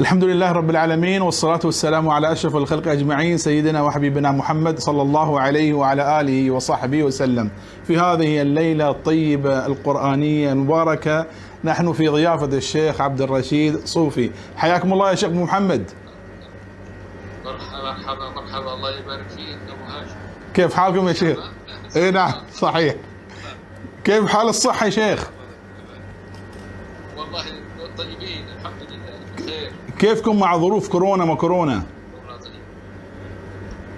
الحمد لله رب العالمين، والصلاة والسلام على أشرف الخلق أجمعين، سيدنا وحبيبنا محمد صلى الله عليه وعلى آله وصحبه وسلم. في هذه الليلة الطيبة القرآنية المباركة نحن في ضيافة الشيخ عبد الرشيد صوفي. حياكم الله يا شيخ محمد. مرحبا مرحبا، الله يبارك فيك أبو هاشم. كيف حالكم يا شيخ؟ اي نعم صحيح. كيف حال الصحة يا شيخ؟ والله طيبين الحمد لله بخير. كيفكم مع ظروف كورونا ما كورونا؟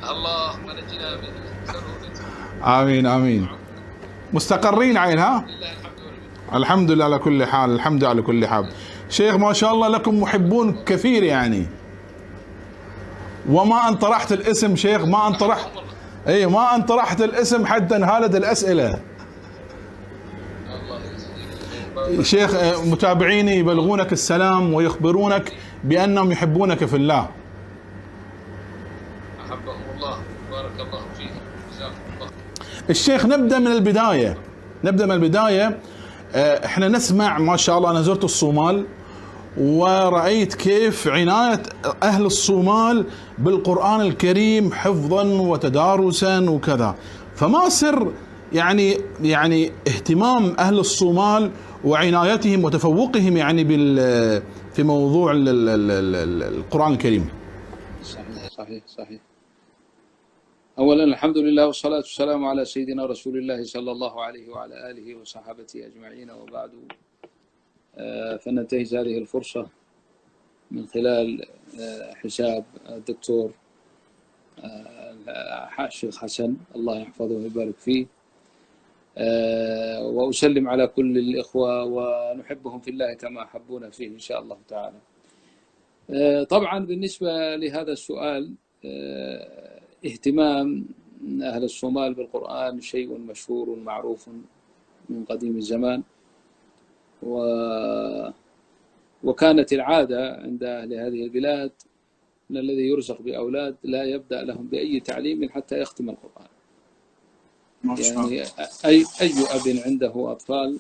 اللهم نجنا من شر. آمين آمين. مستقرين عين ها؟ لله الحمد لله. الحمد لله على كل حال، الحمد لله على كل حال. شيخ ما شاء الله لكم محبون كثير يعني. وما أن طرحت الاسم شيخ، ما أن طرحت ما أن طرحت الاسم حتى انهالت الأسئلة. شيخ متابعيني يبلغونك السلام ويخبرونك بأنهم يحبونك في الله. أحبهم الله، بارك الله فيهم، جزاكم الله. الشيخ نبدأ من البداية. احنا نسمع ما شاء الله، أنا زرت الصومال ورأيت كيف عناية أهل الصومال بالقرآن الكريم حفظا وتدارسا وكذا، فما سر يعني اهتمام أهل الصومال وعنايتهم وتفوقهم يعني في موضوع القرآن الكريم؟ صحيح. أولا الحمد لله والصلاة والسلام على سيدنا رسول الله صلى الله عليه وعلى آله وصحابته أجمعين، وبعد. فننتهز هذه الفرصة من خلال حساب الدكتور الشيخ حسن، الله يحفظه ويبارك فيه، وأسلم على كل الإخوة ونحبهم في الله كما أحبونا فيه إن شاء الله تعالى. طبعا بالنسبة لهذا السؤال، اهتمام أهل الصومال بالقرآن شيء مشهور معروف من قديم الزمان، وكانت العادة عند أهل هذه البلاد أن الذي يرزق بأولاد لا يبدأ لهم بأي تعليم حتى يختم القرآن. يعني أي أب عنده أطفال،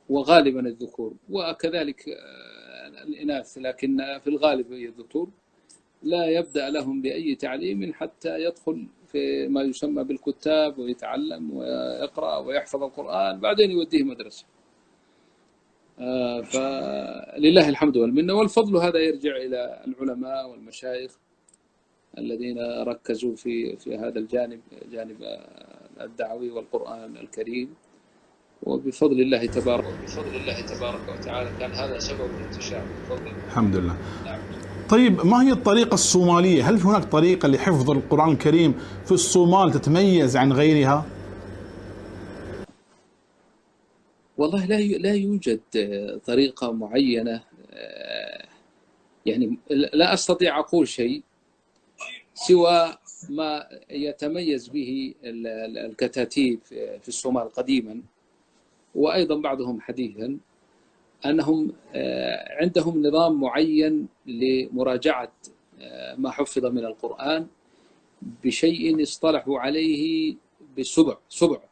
وغالبا الذكور وكذلك الإناث، لكن في الغالب هي الذكور، لا يبدأ لهم بأي تعليم حتى يدخل في ما يسمى بالكتاب ويتعلم ويقرأ ويحفظ القرآن، بعدين يوديه مدرسة. فلله الحمد والمنة والفضل، هذا يرجع إلى العلماء والمشايخ الذين ركزوا في هذا الجانب، جانب الدعوي والقرآن الكريم، وبفضل الله تبارك وتعالى كان هذا سبب الانتشار بفضل الله. الحمد لله. نعم. طيب ما هي الطريقة الصومالية؟ هل في هناك طريقة لحفظ القرآن الكريم في الصومال تتميز عن غيرها؟ والله لا يوجد طريقة معينة، يعني لا أستطيع أقول شيء سوى ما يتميز به الكتاتيب في الصومال قديما، وأيضا بعضهم حديثا، أنهم عندهم نظام معين لمراجعة ما حفظ من القرآن بشيء اصطلحوا عليه بالسبع.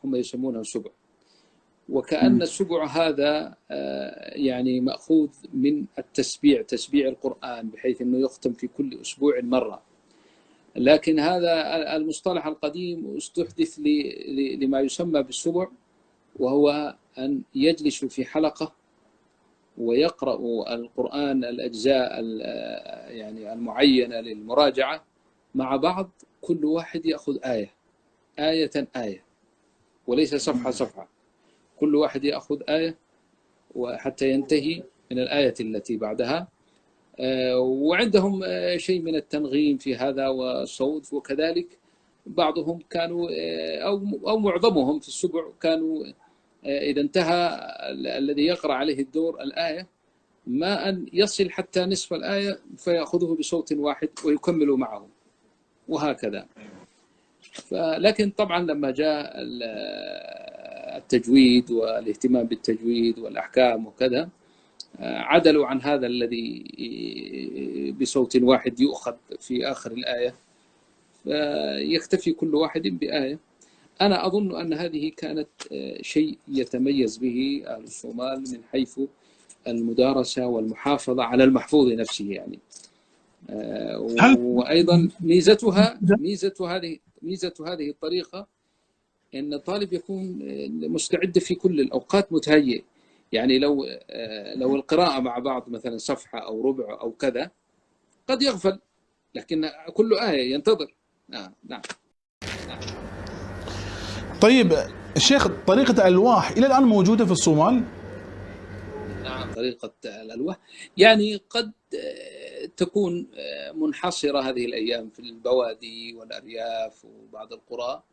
هم يسمونه سبع، وكأن السبع هذا يعني مأخوذ من تسبيع القرآن، بحيث أنه يختم في كل أسبوع مرة. لكن هذا المصطلح القديم استحدث لما يسمى بالسبع، وهو أن يجلسوا في حلقة ويقرأوا القرآن الأجزاء يعني المعينة للمراجعة مع بعض، كل واحد يأخذ آية وليس صفحة، كل واحد يأخذ آية وحتى ينتهي من الآية التي بعدها. وعندهم شيء من التنغيم في هذا والصوت، وكذلك بعضهم كانوا أو معظمهم في السبع كانوا إذا انتهى الذي يقرأ عليه الدور الآية، ما أن يصل حتى نصف الآية فيأخذه بصوت واحد ويكمل معه، وهكذا. لكن طبعا لما جاء التجويد والاهتمام بالتجويد والأحكام وكذا، عدلوا عن هذا الذي بصوت واحد يؤخذ في آخر الآية، فيكتفي كل واحد بآية. أنا أظن أن هذه كانت شيء يتميز به أهل الصومال من حيث المدارسة والمحافظة على المحفوظ نفسه يعني. وأيضا ميزة هذه الطريقة أن الطالب يكون مستعد في كل الأوقات، متهيئ. يعني لو القراءة مع بعض مثلا صفحة أو ربع أو كذا قد يغفل، لكن كل آية ينتظر. نعم. طيب الشيخ، طريقة الألواح إلى الآن موجودة في الصومال؟ نعم، طريقة الألواح يعني قد تكون منحصرة هذه الأيام في البوادي والأرياف وبعض القرى،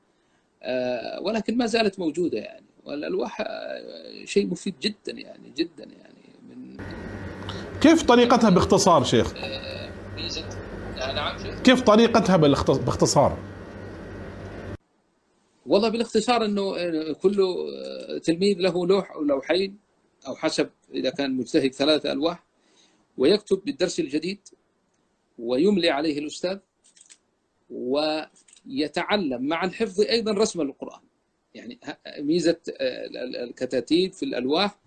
ولكن ما زالت موجودة يعني. والألواح شيء مفيد جدا يعني، جدا يعني. كيف طريقتها باختصار شيخ؟ نعم شيخ. كيف طريقتها باختصار؟ والله بالاختصار أنه كل تلميذ له لوح أو لوحين، أو حسب إذا كان مجتهد 3 ألواح، ويكتب بالدرس الجديد ويملي عليه الأستاذ، ويتعلم مع الحفظ أيضا رسم القرآن. يعني ميزة الكتاتيب في الألواح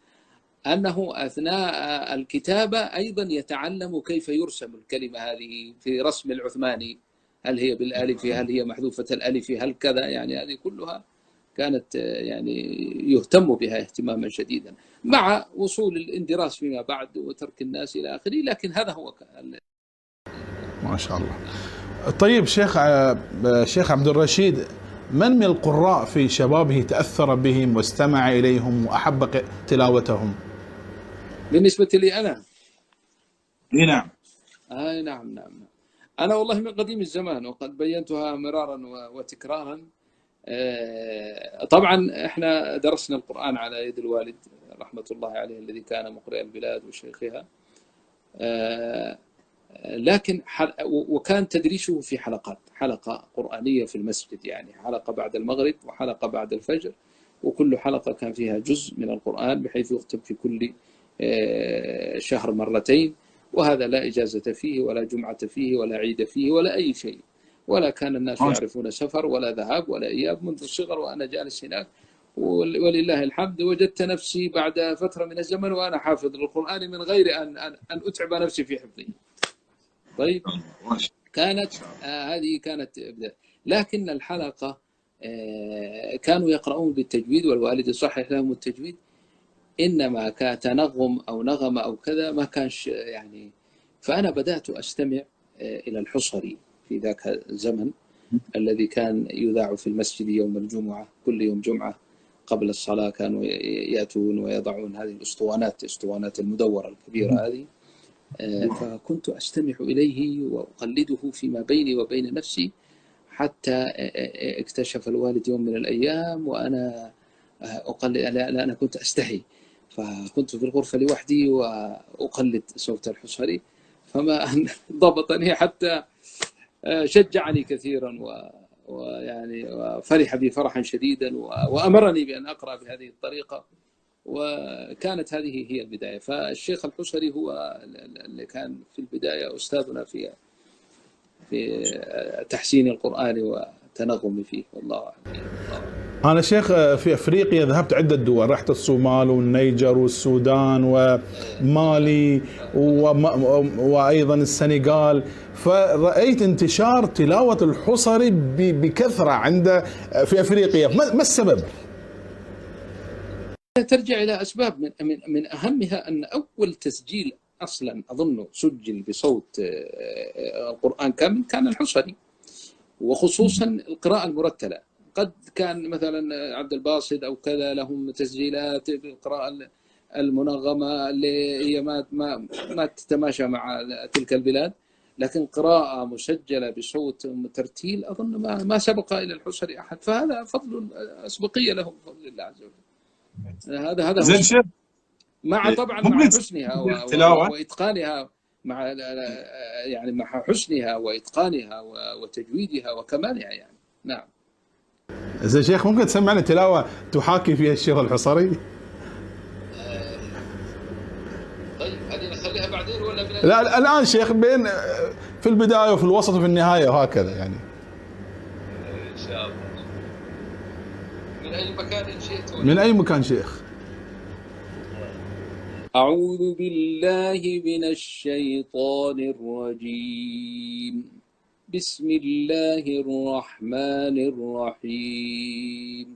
أنه أثناء الكتابة أيضا يتعلم كيف يرسم الكلمة هذه في رسم العثماني، هل هي بالألف، هل هي محذوفة الألف، هل كذا. يعني هذه كلها كانت يعني يهتم بها اهتماما شديدا، مع وصول الاندراس فيما بعد وترك الناس إلى آخره. لكن هذا هو ما شاء الله. طيب شيخ عبد الرشيد، من القراء في شبابه تأثر بهم واستمع إليهم وأحب تلاوتهم؟ بالنسبة لي أنا؟ نعم. نعم. أنا والله من قديم الزمان، وقد بينتها مرارا وتكرارا. طبعا احنا درسنا القرآن على يد الوالد رحمة الله عليه، الذي كان مقرئ البلاد وشيخها، لكن وكان تدريسه في حلقة قرآنية في المسجد، يعني حلقة بعد المغرب وحلقة بعد الفجر، وكل حلقة كان فيها جزء من القرآن، بحيث يختم في كل شهر مرتين. وهذا لا إجازة فيه ولا جمعة فيه ولا عيد فيه ولا أي شيء، ولا كان الناس يعرفون سفر ولا ذهاب ولا إياب منذ الصغر وأنا جالس هناك. ولله الحمد وجدت نفسي بعد فترة من الزمن وأنا حافظ للقرآن من غير أن أتعب نفسي في حفظه. طيب، كانت هذه كانت بداية. لكن الحلقة كانوا يقرؤون بالتجويد، والوالد يصحح لهم التجويد، إنما كتنغم أو نغمة أو كذا ما كانش يعني. فأنا بدأت أستمع إلى الحصري في ذاك الزمن الذي كان يذاع في المسجد يوم الجمعة، كل يوم جمعة قبل الصلاة كانوا يأتون ويضعون هذه الأسطوانات المدورة الكبيرة هذه. فكنت أستمع إليه وأقلده فيما بيني وبين نفسي، حتى اكتشف الوالد يوم من الأيام وأنا أقلد. أنا كنت أستحي، فكنت في الغرفة لوحدي وأقلد صوت الحصري، فما ضبطني حتى شجعني كثيرا ويعني وفرح بي فرحا شديدا، وأمرني بأن أقرأ بهذه الطريقة. وكانت هذه هي البداية. فالشيخ الحصري هو اللي كان في البداية أستاذنا في تحسين القرآن وتنغم فيه، والله أعلم. أنا شيخ في أفريقيا ذهبت عدة دول، رحت الصومال والنيجر والسودان ومالي وأيضا السنغال، فرأيت انتشار تلاوة الحصري بكثرة في أفريقيا. ما السبب؟ ترجع إلى أسباب، من أهمها أن أول تسجيل أصلا أظن سجل بصوت القرآن كامل كان الحصري، وخصوصا القراءة المرتلة. قد كان مثلا عبد الباسط أو كذا لهم تسجيلات بالقراءة المنغمة اللي هي ما تتماشى مع تلك البلاد، لكن قراءة مسجلة بصوت ترتيل أظن ما سبق إلى الحصري أحد. فهذا فضل أسبقية لهم بفضل الله عز وجل. هذا زين شيخ، مع طبعا مع حسنها وإتقانها، مع حسنها وإتقانها وتجويدها وكمالها يعني. نعم. زين شيخ، ممكن تسمعنا تلاوة تحاكي فيها الشيخ الحصري؟ طيب هذه نخليها بعدين ولا لا الآن شيخ، بين في البداية وفي الوسط وفي النهاية وهكذا يعني. إن شاء الله. من أي مكان شئت؟ من أي مكان شيخ. أعوذ بالله من الشيطان الرجيم. بسم الله الرحمن الرحيم.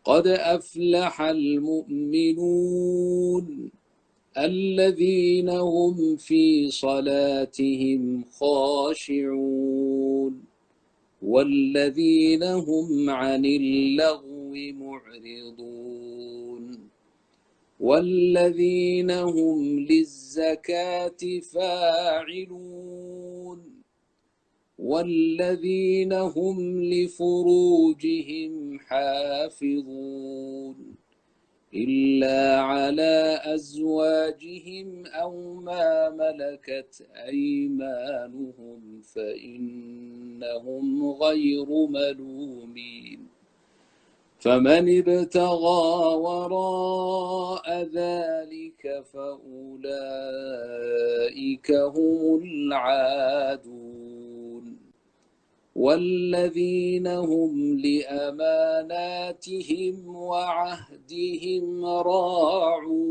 قد أفلح المؤمنون الذين هم في صلاتهم خاشعون والذين هم عن اللغو معرضون والذين هم للزكاة فاعلون والذين هم لفروجهم حافظون إلا على أزواجهم أو ما ملكت أيمانهم فإنهم غير ملومين. فمن ابتغى وراء ذلك فأولئك هم العادون والذين هم لأماناتهم وعهدهم راعون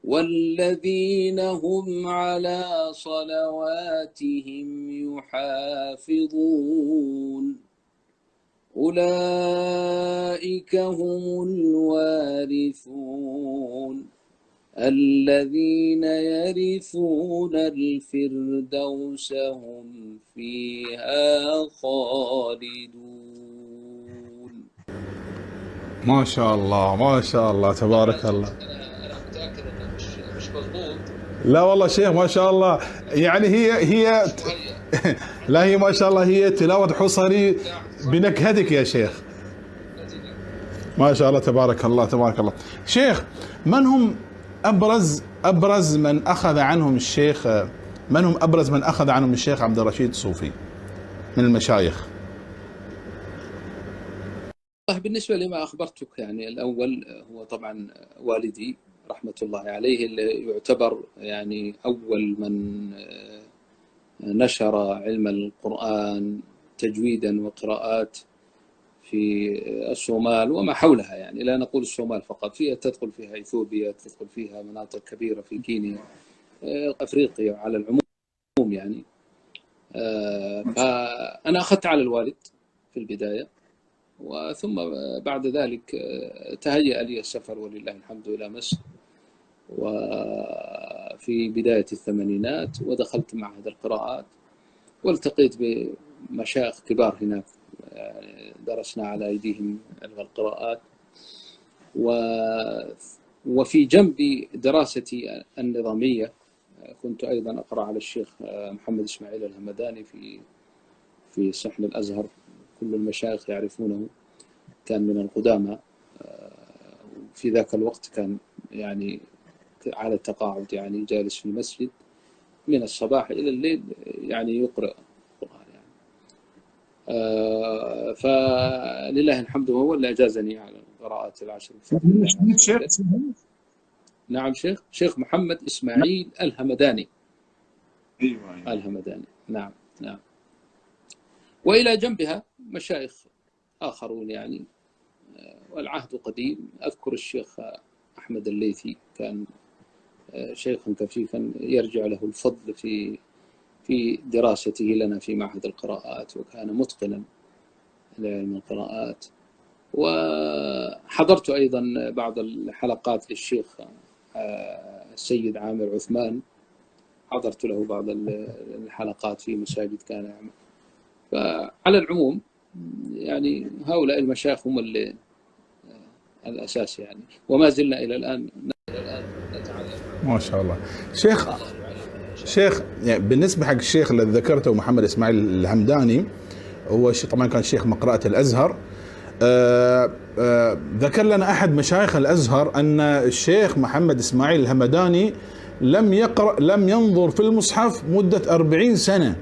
والذين هم على صلواتهم يحافظون أولئك هم الوارثون الذين يرثون الفردوس هم فيها خالدون. ما شاء الله ما شاء الله تبارك الله. أنا متأكد أنه مش مضبوط. لا والله شيخ ما شاء الله، يعني هي لا هي ما شاء الله هي تلاوة حصري بنكهتك يا شيخ. ما شاء الله تبارك الله تبارك الله. شيخ، من هم أبرز من أخذ عنهم الشيخ، من هم أبرز من أخذ عنهم الشيخ عبد الرشيد الصوفي من المشايخ؟ بالنسبة لما أخبرتك، يعني الأول هو طبعا والدي رحمة الله عليه، اللي يعتبر يعني أول من نشر علم القرآن تجويدا وقراءات في الصومال وما حولها، يعني لا نقول الصومال فقط، فيها تدخل فيها إثيوبيا، تدخل فيها مناطق كبيرة في كينيا، أفريقيا على العموم يعني. فأنا أخذت على الوالد في البداية، وثم بعد ذلك تهيأ لي السفر ولله الحمد إلى مصر وفي بداية الثمانينات، ودخلت معهد القراءات والتقيت بمشايخ كبار هناك، درسنا على أيديهم علم القراءات. وفي جنب دراستي النظامية كنت أيضا أقرأ على الشيخ محمد إسماعيل الهمداني في صحن الأزهر، كل المشايخ يعرفونه، كان من القدامى في ذاك الوقت، كان يعني على التقاعد، يعني جالس في المسجد من الصباح إلى الليل يعني يقرأ القرآن يعني. فلله الحمد هو اللي أجازني على القراءات العشر. نعم شيخ محمد إسماعيل الهمداني. أيوة. الهمداني، نعم. وإلى جنبها مشايخ آخرون يعني، والعهد قديم. أذكر الشيخ أحمد الليثي، كان شيخا كفيفا يرجع له الفضل في دراسته لنا في معهد القراءات، وكان متقنا لعلم القراءات. وحضرت أيضا بعض الحلقات للشيخ السيد عامر عثمان، حضرت له بعض الحلقات في مساجد كان يعمل. فعلى العموم يعني هؤلاء المشايخ هم الأساس يعني، وما زلنا إلى الآن نتعلم. ما شاء الله. شيخ يعني بالنسبة حق الشيخ اللي ذكرته محمد إسماعيل الهمداني، هو طبعا كان شيخ مقرأة الأزهر. ذكر لنا أحد مشايخ الأزهر أن الشيخ محمد إسماعيل الهمداني لم ينظر في المصحف مدة 40 سنة،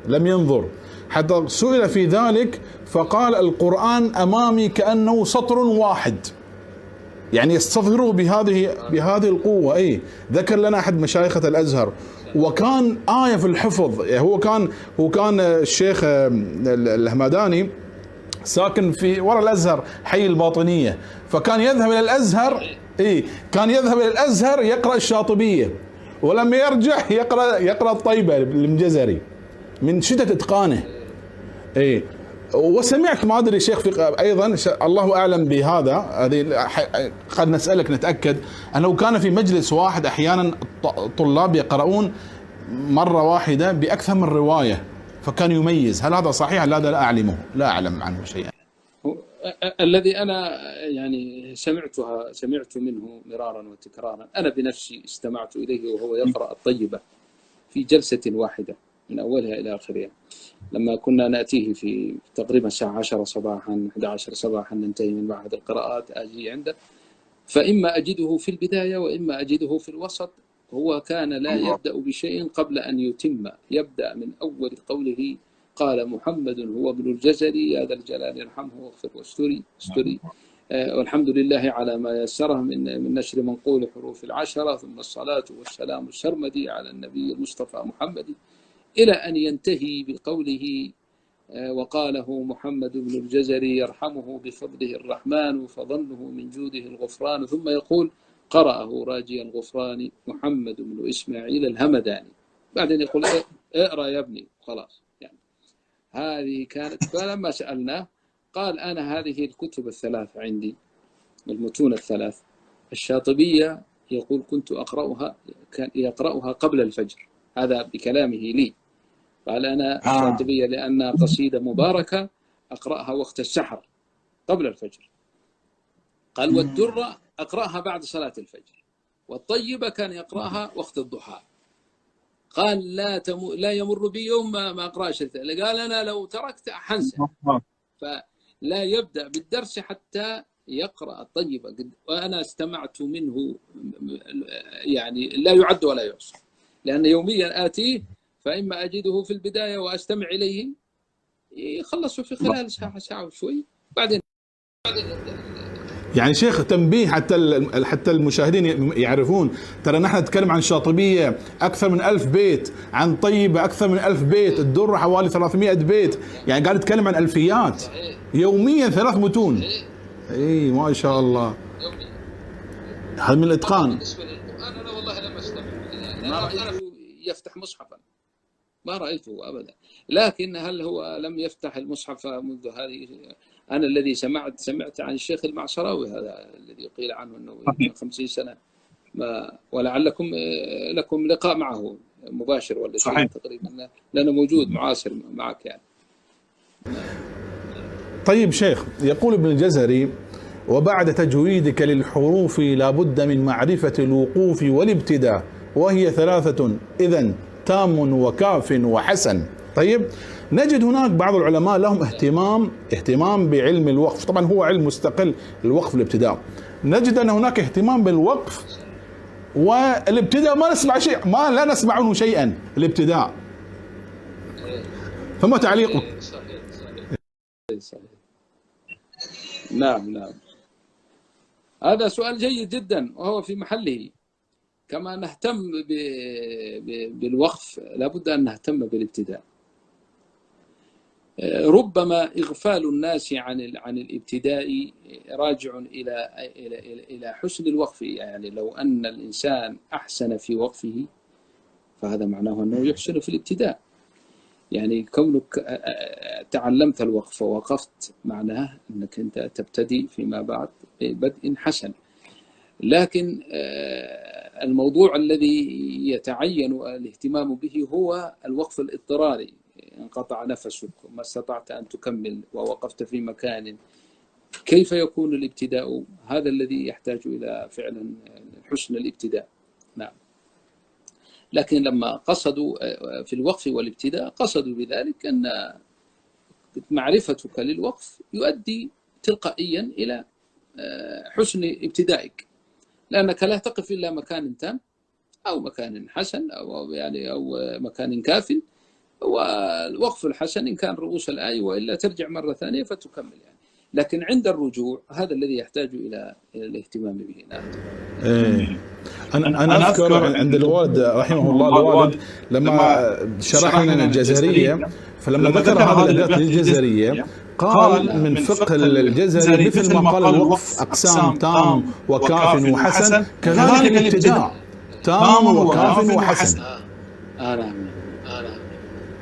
لم ينظر، حتى سئل في ذلك فقال: القرآن أمامي كأنه سطر واحد، يعني يستظهره بهذه القوة. أي ذكر لنا أحد مشايخة الأزهر، وكان آية في الحفظ. يعني هو كان الشيخ الهمداني ساكن في وراء الأزهر، حي الباطنية، فكان يذهب إلى الأزهر اي كان يذهب الى الازهر يقرا الشاطبيه، ولما يرجع يقرا الطيبه المجزري من شده اتقانه. اي وسمعت، ما ادري شيخ ايضا الله اعلم بهذا، هذه قد نسالك نتاكد انه كان في مجلس واحد احيانا الطلاب يقرؤون مره واحده باكثر من روايه، فكان يميز. هل هذا صحيح؟ هذا لا اعلمه، لا اعلم عنه شيئا. الذي انا يعني سمعت منه مرارا وتكرارا، انا بنفسي استمعت اليه وهو يقرا الطيبه في جلسه واحده من اولها الى اخرها، لما كنا ناتيه في تقريبا الساعه 10 صباحا 11 صباحا، ننتهي من معهد القراءات اجي عنده، فاما اجده في البدايه واما اجده في الوسط. هو كان لا يبدا بشيء قبل ان يتم، يبدا من اول قوله قال محمد هو ابن الجزري يا ذا الجلال ارحمه واغفر واستري والحمد لله على ما يسره من نشر منقول حروف العشرة، ثم الصلاة والسلام السرمدي على النبي المصطفى محمد، إلى أن ينتهي بقوله وقاله محمد بن الجزري يرحمه بفضله الرحمن فظنه من جوده الغفران، ثم يقول قرأه راجي الغفران محمد بن إسماعيل الهمداني، بعدين يقول اقرأ يا ابني خلاص. يعني هذه كانت، فلما سألناه قال أنا هذه الكتب الثلاث عندي، المتون الثلاث، الشاطبية يقول كنت أقرأها، كان يقرأها قبل الفجر، هذا بكلامه لي، قال أنا الشاطبية لأنها قصيدة مباركة أقرأها وقت السحر قبل الفجر، قال والدرة أقرأها بعد صلاة الفجر، والطيبة كان يقرأها وقت الضحى. قال لا يمر بي يوم ما أقرأش، قال أنا لو تركت حنسى، فلا يبدأ بالدرس حتى يقرأ الطيبة، وأنا استمعت منه يعني لا يعد ولا يحصى، لأن يوميا آتيه، فإما أجده في البداية وأستمع إليه يخلص في خلال ساعة وشوي، بعدين يعني شيخ تنبيه حتى المشاهدين يعرفون، ترى نحن نتكلم عن الشاطبية أكثر من 1000 بيت، عن طيبة أكثر من 1000 بيت، الدرة حوالي 300 بيت، يعني قاعد نتكلم عن ألفيات يوميا 3 متون. اي ما شاء الله، هذا من الاتقان. بالنسبة للقرآن أنا والله لم أستمع، ما رأيته يفتح مصحفا، ما رأيته أبدا، لكن هل هو لم يفتح المصحف منذ هذه؟ أنا الذي سمعت عن الشيخ المعصراوي، هذا الذي قيل عنه أنه 50 سنة، ولعلكم لكم لقاء معه مباشر ولا شيء تقريبا، لأنه موجود معاصر معك يعني. طيب شيخ، يقول ابن الجزري وبعد تجويدك للحروف لا بد من معرفة الوقوف والابتداء، وهي 3 إذن تام وكاف وحسن. طيب نجد هناك بعض العلماء لهم اهتمام بعلم الوقف، طبعا هو علم مستقل الوقف والابتداء، نجد أن هناك اهتمام بالوقف والابتداء ما نسمع شيء، لا نسمع عنه شيئا الابتداء، فما تعليقك؟ صحيح. نعم هذا سؤال جيد جدا وهو في محله. كما نهتم بالوقف لابد أن نهتم بالابتداء. ربما إغفال الناس عن الابتداء راجع إلى حسن الوقف، يعني لو أن الإنسان أحسن في وقفه فهذا معناه أنه يحسن في الابتداء. يعني كونك تعلمت الوقف ووقفت معناه أنك أنت تبتدي فيما بعد ببدء حسن. لكن الموضوع الذي يتعين الاهتمام به هو الوقف الاضطراري، انقطع نفسك وما استطعت أن تكمل ووقفت في مكان، كيف يكون الابتداء؟ هذا الذي يحتاج إلى فعلا حسن الابتداء. نعم. لكن لما قصدوا في الوقف والابتداء قصدوا بذلك أن معرفتك للوقف يؤدي تلقائيا إلى حسن ابتدائك، لأنك لا تقف إلا مكان تام أو مكان حسن أو مكان كاف، والوقف الحسن إن كان رؤوس الآية، وإلا ترجع مرة ثانية فتكمل يعني. لكن عند الرجوع هذا الذي يحتاج إلى الاهتمام به. نعم. أنا أذكر عند الوالد رحمه الله، الوالد لما شرح لنا الجزرية، فلما ذكر هذه الأبيات الجزرية قال من فقه الجزري مثل ما قال الوقف أقسام تام وكاف وحسن، كذلك الابتداء تام وكاف وحسن. نعم.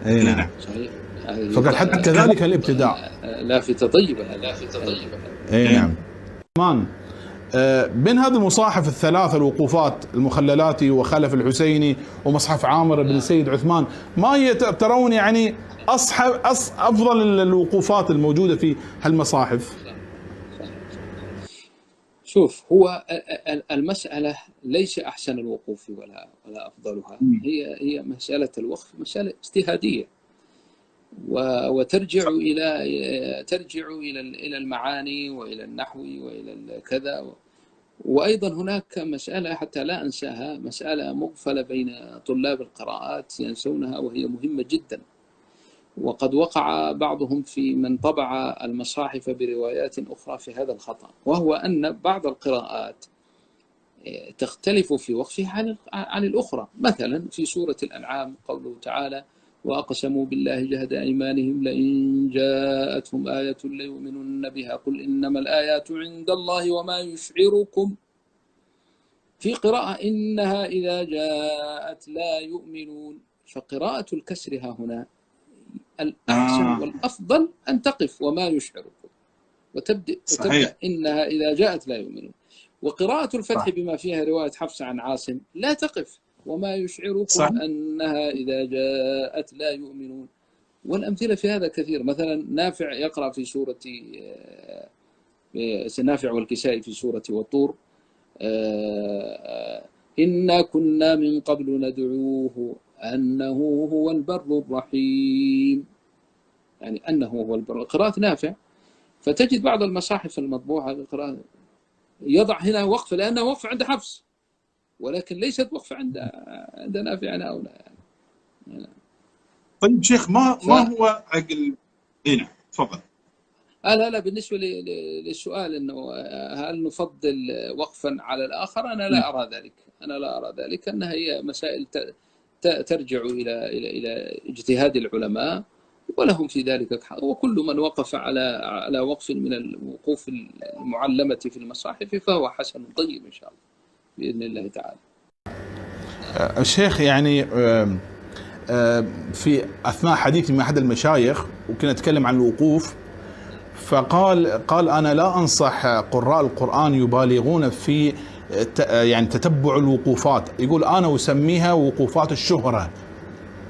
اي نعم صحيح. فقال حتى كذلك الابتداء لافتة طيبة. اي نعم. مان بين هذه المصاحف الثلاثة الوقوفات المخللاتي وخلف الحسيني ومصحف عامر بن سيد عثمان، ما هي ترون يعني أفضل الوقوفات الموجودة في هالمصاحف؟ شوف، هو المسألة ليس أحسن الوقوف ولا أفضلها، هي مسألة الوقف مسألة اجتهادية، وترجع إلى المعاني وإلى النحو وإلى كذا. وأيضا هناك مسألة حتى لا أنساها، مسألة مغفلة بين طلاب القراءات ينسونها وهي مهمة جدا، وقد وقع بعضهم في من طبع المصاحف بروايات أخرى في هذا الخطأ، وهو أن بعض القراءات تختلف في وقفها عن الأخرى. مثلا في سورة الأنعام قوله تعالى: وأقسموا بالله جهد أيمانهم لئن جاءتهم آية ليؤمنن بها قل إنما الآيات عند الله وما يشعركم. في قراءة إنها إذا جاءت لا يؤمنون، فقراءة الكسر ها هنا الأحسن والأفضل أن تقف وما يشعركم وتبدأ إنها إذا جاءت لا يؤمنون. وقراءة الفتح بما فيها رواية حفص عن عاصم لا تقف وما يشعركم أنها إذا جاءت لا يؤمنون. والأمثلة في هذا كثير. مثلا نافع يقرأ في سورة نافع والكسائي في سورة والطور: إنا كنا من قبل ندعوه أنه هو البر الرحيم، يعني أنه هو البر، قراءة نافع. فتجد بعض المصاحف المطبوعة يضع هنا وقف لأنه وقف عند حفص، ولكن ليست وقف عند نافع أو لا يعني. طيب شيخ، ما هو عقل هنا؟ تفضل. لا بالنسبة للسؤال أنه هل نفضل وقفا على الآخر، أنا لا أرى ذلك. أنها هي مسائل ترجع إلى اجتهاد العلماء ولهم في ذلك حق، وكل من وقف على وقف من الوقوف المعلمة في المصاحف فهو حسن طيب إن شاء الله بإذن الله تعالى. الشيخ يعني في أثناء حديثي مع أحد المشايخ وكنا نتكلم عن الوقوف، قال أنا لا أنصح قراء القرآن يبالغون في يعني تتبع الوقوفات. يقول أنا أسميها وقوفات الشهرة،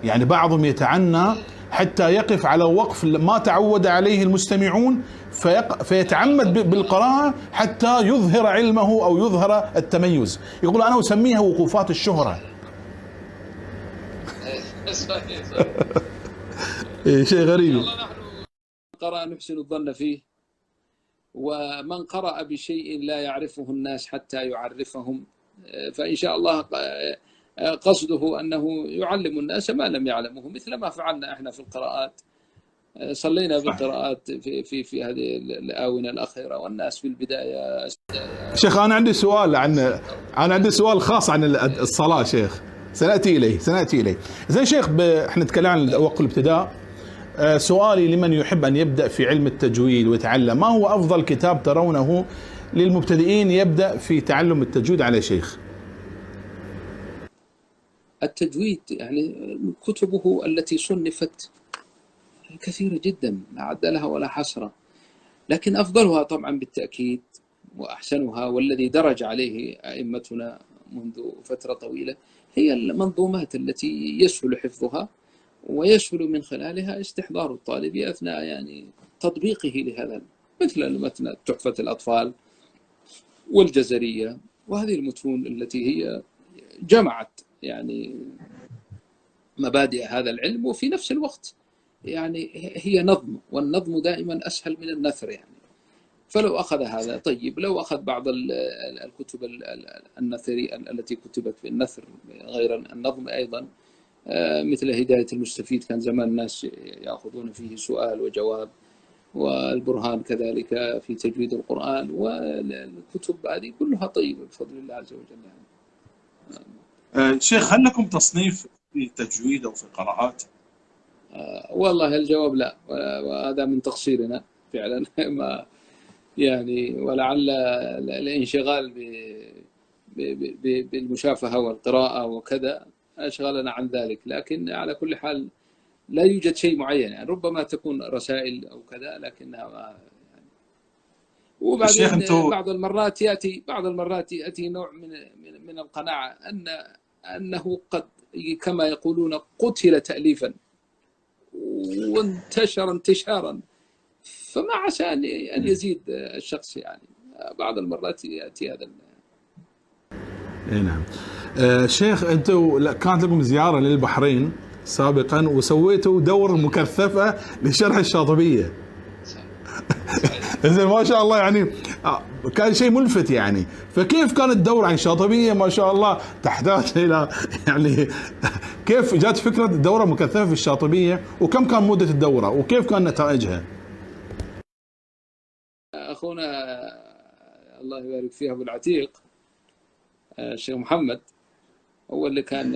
يعني بعضهم يتعنى حتى يقف على وقف ما تعود عليه المستمعون فيتعمد بالقراءة حتى يظهر علمه أو يظهر التميز. يقول أنا أسميها وقوفات الشهرة. شيء غريب. نحن قرأ نحسن الظن فيه، ومن قرأ بشيء لا يعرفه الناس حتى يعرفهم فإن شاء الله قصده أنه يعلم الناس ما لم يعلمه، مثل ما فعلنا احنا في القراءات. صلينا بالقراءات في هذه الآونة الأخيرة، والناس في البداية. شيخ أنا عندي سؤال خاص عن الصلاة شيخ، سنأتي إليه. زين شيخ، احنا نتكلم عن وقت الابتداء. سؤالي لمن يحب أن يبدأ في علم التجويد ويتعلم، ما هو أفضل كتاب ترونه للمبتدئين يبدأ في تعلم التجويد على شيخ؟ التجويد يعني كتبه التي صنفت كثيرة جدا لا عد لها ولا حصر، لكن أفضلها طبعا بالتأكيد وأحسنها والذي درج عليه أئمتنا منذ فترة طويلة هي المنظومات التي يسهل حفظها ويسهل من خلالها استحضار الطالب أثناء يعني تطبيقه لهذا، مثل مثل تحفة الأطفال والجزرية، وهذه المتون التي هي جمعت يعني مبادئ هذا العلم، وفي نفس الوقت يعني هي نظم، والنظم دائما أسهل من النثر يعني. فلو أخذ هذا طيب، لو أخذ بعض الكتب النثرية التي كتبت في النثر غير النظم أيضا، مثل هداية المستفيد كان زمان الناس يأخذون فيه سؤال وجواب، والبرهان كذلك في تجويد القرآن، والكتب هذه كلها طيبة بفضل الله عز وجل يعني. شيخ، هل لكم تصنيف في التجويد أو في القراءات؟ والله الجواب لا، وهذا من تقصيرنا. فعلا ما يعني، ولعل الانشغال بالمشافهة والقراءة وكذا أشغلنا عن ذلك، لكن على كل حال لا يوجد شيء معين، يعني ربما تكون رسائل أو كذا لكنها ما يعني. الشيخ وبعدين بعض المرات يأتي نوع من القناعة أنه قد كما يقولون قتل تأليفا وانتشر انتشارا، فما عسى أن يزيد الشخص يعني. بعض المرات يأتي هذا. نعم. شيخ، انتم كانت لكم زيارة للبحرين سابقا وسويتوا دورة مكثفة لشرح الشاطبية. زين ما شاء الله، يعني كان شيء ملفت يعني. فكيف كانت الدورة عن الشاطبية؟ ما شاء الله تحتاج إلى يعني كيف جات فكرة الدورة مكثفة في الشاطبية، وكم كان مدة الدورة، وكيف كان نتائجها؟ أخونا الله يبارك فيه أبو العتيق الشيخ محمد هو اللي كان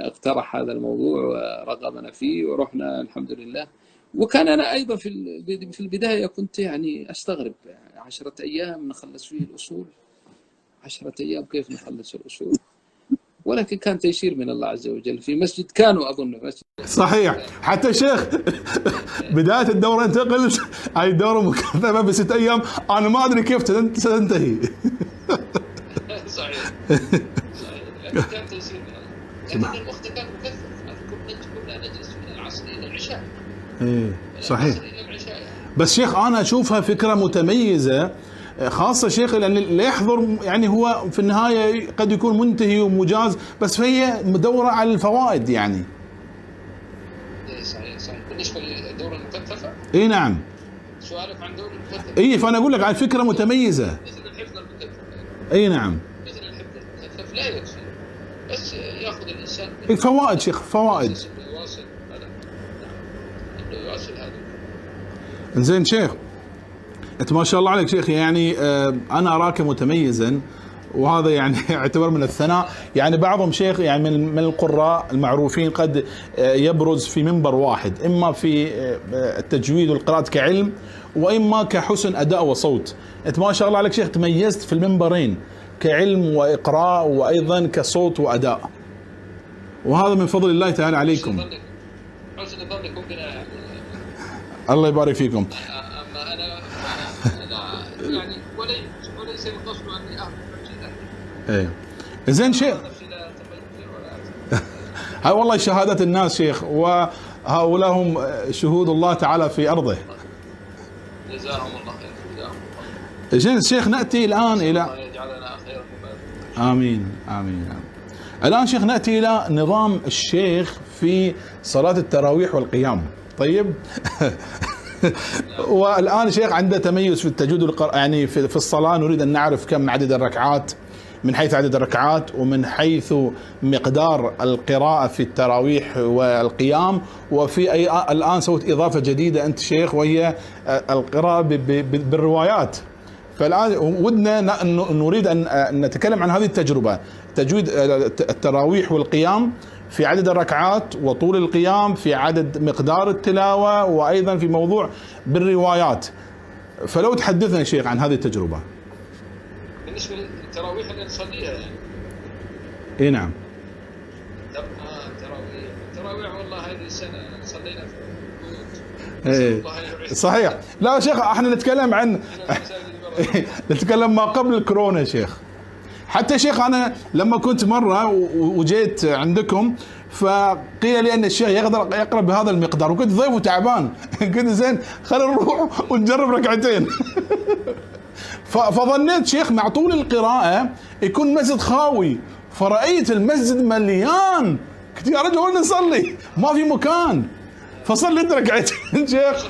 اقترح هذا الموضوع ورغبنا فيه ورحنا الحمد لله. وكان أنا أيضا في البداية كنت يعني أستغرب، 10 أيام نخلص فيه الأصول، 10 أيام كيف نخلص الأصول؟ ولكن كان تيسير من الله عز وجل في مسجد كانوا أظن مسجد. صحيح. حتى شيخ بداية الدورة أنت قلت هاي الدورة مكثفة ب6 أيام، أنا ما أدري كيف ستنتهي. صحيح. لكن كان تيسير من الله، لكن الوقت كان مكثف. كنا نجلس من العصر إلى العشاء. إيه صحيح. بس شيخ أنا أشوفها فكرة متميزة، خاصة شيخ لأن اللي يحضر يعني هو في النهاية قد يكون منتهي ومجاز، بس هي مدورة على الفوائد يعني. صحيح. بالنسبة للدورة المكثفة. إيه نعم. سؤالك عن دورة المكثفة. إيه، فأنا أقول لك عن فكرة متميزة. مثل الحفظ المكثف. إي نعم. مثل الحفظ المكثف لا يكفي، بس يأخذ الإنسان فوائد شيخ، فوائد. يواصل هذا. زين شيخ، انت ما شاء الله عليك شيخ، يعني انا اراك متميزا، وهذا يعني يعتبر من الثناء. يعني بعضهم شيخ يعني من القراء المعروفين قد يبرز في منبر واحد، اما في التجويد والقراءة كعلم، واما كحسن اداء وصوت. انت ما شاء الله عليك شيخ تميزت في المنبرين، كعلم واقراء وايضا كصوت واداء، وهذا من فضل الله تعالى عليكم. حسن ظنكم بنا. الله يبارك فيكم. اما انا يعني وليس القصد اني اهل ايه زين شيخ. هاي والله شهادة الناس شيخ، وهؤلاء هم شهود الله تعالى في ارضه. جزاهم الله خير. زين شيخ، ناتي الان الى امين. الان شيخ ناتي الى نظام الشيخ في صلاة التراويح والقيام. طيب. والآن شيخ عنده تميز في التجويد يعني في الصلاة، نريد أن نعرف كم عدد الركعات من حيث عدد الركعات، ومن حيث مقدار القراءة في التراويح والقيام. وفي الآن سويت إضافة جديدة أنت شيخ، وهي القراءة بالروايات. فالآن ودنا نريد أن نتكلم عن هذه التجربة، تجويد التراويح والقيام في عدد الركعات وطول القيام، في عدد مقدار التلاوة، وأيضا في موضوع بالروايات. فلو تحدثنا شيخ عن هذه التجربة. بالنسبة للتراويح اللي نصليها يعني. اي نعم. التراويح والله هذه السنة صلينا في ايه صحيح. لا شيخ احنا نتكلم عن نتكلم ما قبل الكورونا شيخ. حتى شيخ انا لما كنت مره وجيت عندكم فقيل لي ان الشيخ يقرا بهذا المقدار، وكنت ضيف وتعبان. قلت زين خلينا نروح ونجرب ركعتين. فظنيت شيخ مع طول القراءه يكون مسجد خاوي، فرأيت المسجد مليان. قلت يا رجل وين نصلي؟ ما في مكان. فصليت ركعتين شيخ،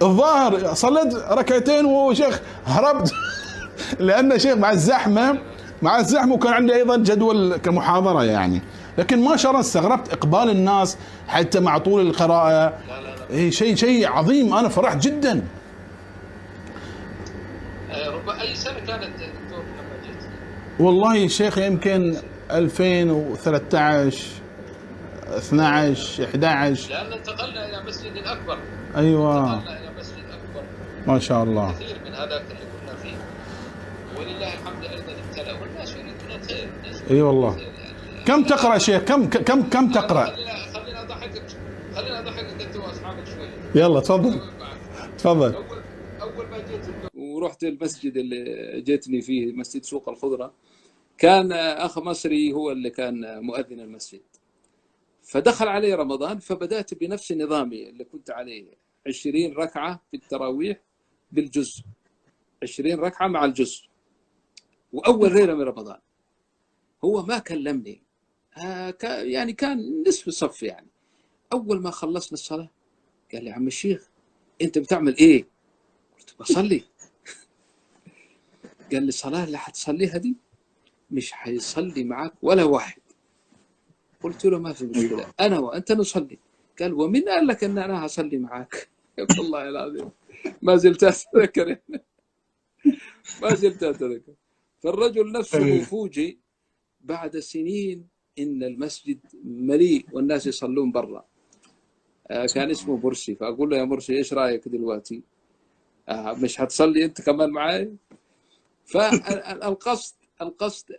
الظاهر صليت ركعتين وشيخ هربت. لأن شيخ مع الزحمة وكان عندي أيضا جدول كمحاضرة يعني. لكن ما شاء الله استغربت إقبال الناس حتى مع طول القراءة. لا. شيء عظيم، أنا فرحت جدا. أي سنة كانت دكتور لما جيت؟ والله شيخ يمكن 2013 12 11. لأن انتقلنا إلى مسجد أكبر. أيوة. انتقلنا إلى مسجد أكبر. ما شاء الله. كثير من هذاك اللي كنا فيه، ولله الحمد أيضا ابتلى، والناس يريدون الخير. اي والله. يعني كم تقرأ شيخ؟ كم تقرأ؟ خلينا أضحكك أنت وأصحابك شوي. يلا تفضل. تفضل. أول ما جيت ورحت المسجد اللي جيتني فيه، مسجد سوق الخضرة، كان أخ مصري هو اللي كان مؤذن المسجد، فدخل علي رمضان، فبدأت بنفس نظامي اللي كنت عليه، 20 ركعة في التراويح بالجزء، 20 ركعة مع الجزء، وأول ليلة من رمضان. هو ما كلمني، يعني كان نصف صف يعني. أول ما خلصنا الصلاة قال لي: عم الشيخ أنت بتعمل إيه؟ قلت: بصلي. قال لي: الصلاة اللي حتصليها دي مش حيصلي معك ولا واحد. قلت له: ما في مشكلة، أنا وأنت نصلي. قال: ومن قال لك أن أنا هصلي معك؟ والله العظيم ما زلت أتذكر، ما زلت أتذكر. فالرجل نفسه فوجئ بعد سنين إن المسجد مليء والناس يصلون برا. كان اسمه مرسي، فأقول له: يا مرسي إيش رأيك دلوقتي؟ مش هتصلي أنت كمان معي؟ فالقصد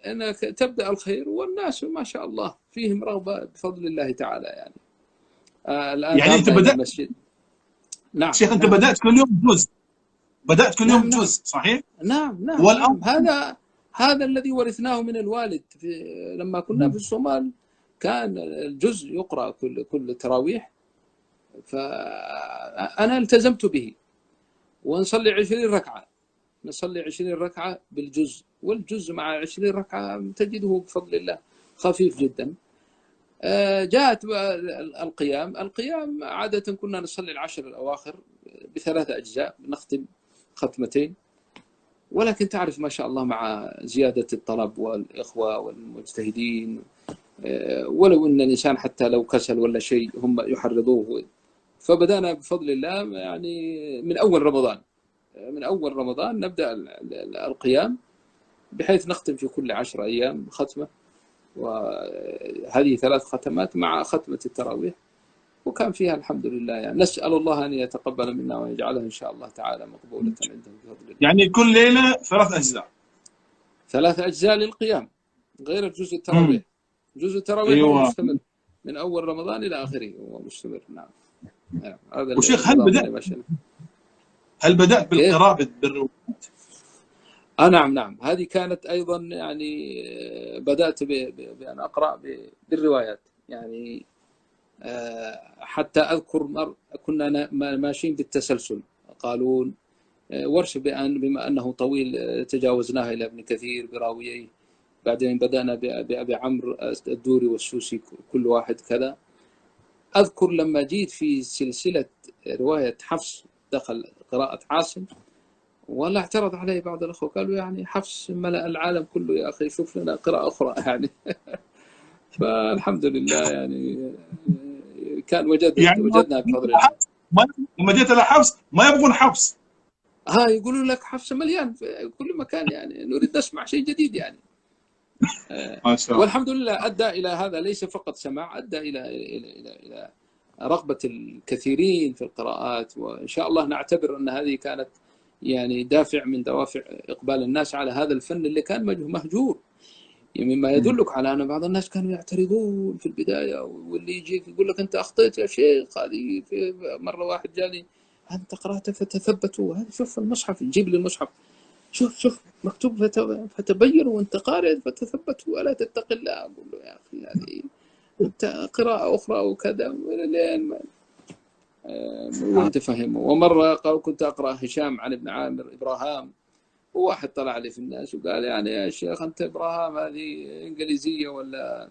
أنك تبدأ الخير، والناس ما شاء الله فيهم رغبة بفضل الله تعالى يعني. الآن يعني أنت بدأت المسجد. نعم شيخ، أنت نعم. بدأت كل يوم جزء، بدأت كل يوم نعم جزء صحيح؟ نعم نعم, والآن نعم. هذا الذي ورثناه من الوالد. لما كنا في الصومال كان الجزء يقرأ كل تراويح، فأنا التزمت به، ونصلي 20 ركعة، نصلي 20 ركعة بالجزء، والجزء مع 20 ركعة تجده بفضل الله خفيف جدا. جاءت القيام عادة كنا نصلي العشر الأواخر ب3 أجزاء، نختم ختمتين، ولكن تعرف ما شاء الله مع زيادة الطلب والإخوة والمجتهدين، ولو أن الإنسان حتى لو كسل ولا شيء هم يحرضوه، فبدأنا بفضل الله يعني من أول رمضان نبدأ القيام، بحيث نختم في كل 10 أيام ختمة، وهذه 3 ختمات مع ختمة التراويح، وكان فيها الحمد لله يعني. نسأل الله أن يتقبل منا ويجعلها إن شاء الله تعالى مقبولة عنده بفضل الله. يعني كل ليلة 3 أجزاء، 3 أجزاء للقيام غير الجزء التراويح. جزء التراويح هو أيوة. مستمر من أول رمضان إلى آخره، هو مستمر. نعم. هذا وشيخ هل بدأت بالقراءة بالروايات؟ نعم. هذه كانت أيضا يعني بدأت بأن أقرأ بالروايات يعني. حتى أذكر كنا ماشيين بالتسلسل، قالون ورش بما أنه طويل تجاوزناها إلى ابن كثير براوييه، بعدين بدأنا بأبي عمرو الدوري والسوسي كل واحد كذا. أذكر لما جيت في سلسلة رواية حفص دخل قراءة عاصم، ولا اعترض علي بعض الأخوة، قالوا يعني حفص ملأ العالم كله يا أخي، شوف لنا قراءة أخرى يعني. فالحمد لله يعني كان وجدنا بفضل الله. لما جيت إلى حفص ما يبغون حفص، يقولوا لك حفص مليان في كل مكان يعني، نريد نسمع شيء جديد يعني. ما شاء الله. والحمد لله أدى إلى هذا، ليس فقط سماع، أدى إلى رغبة الكثيرين في القراءات، وإن شاء الله نعتبر أن هذه كانت يعني دافع من دوافع إقبال الناس على هذا الفن اللي كان مهجور، مما يدلك على أن بعض الناس كانوا يعترضون في البداية، واللي يجيك يقول لك أنت أخطيت يا شيخ. هذه في مرة واحد جالي: أنت قرأت فتثبتوا، هذا شوف المصحف، يجيب لي المصحف، شوف مكتوب فتبينوا، وأنت قارئ فتثبتوا ولا تتق الله. أقول له: يا أخي هذه أنت قراءة أخرى وكذا، لين وأنت فهمه. ومرة كنت أقرأ هشام عن ابن عامر إبراهام، وواحد طلع لي في الناس وقال: يعني يا شيخ أنت إبراهام هذه إنجليزية ولا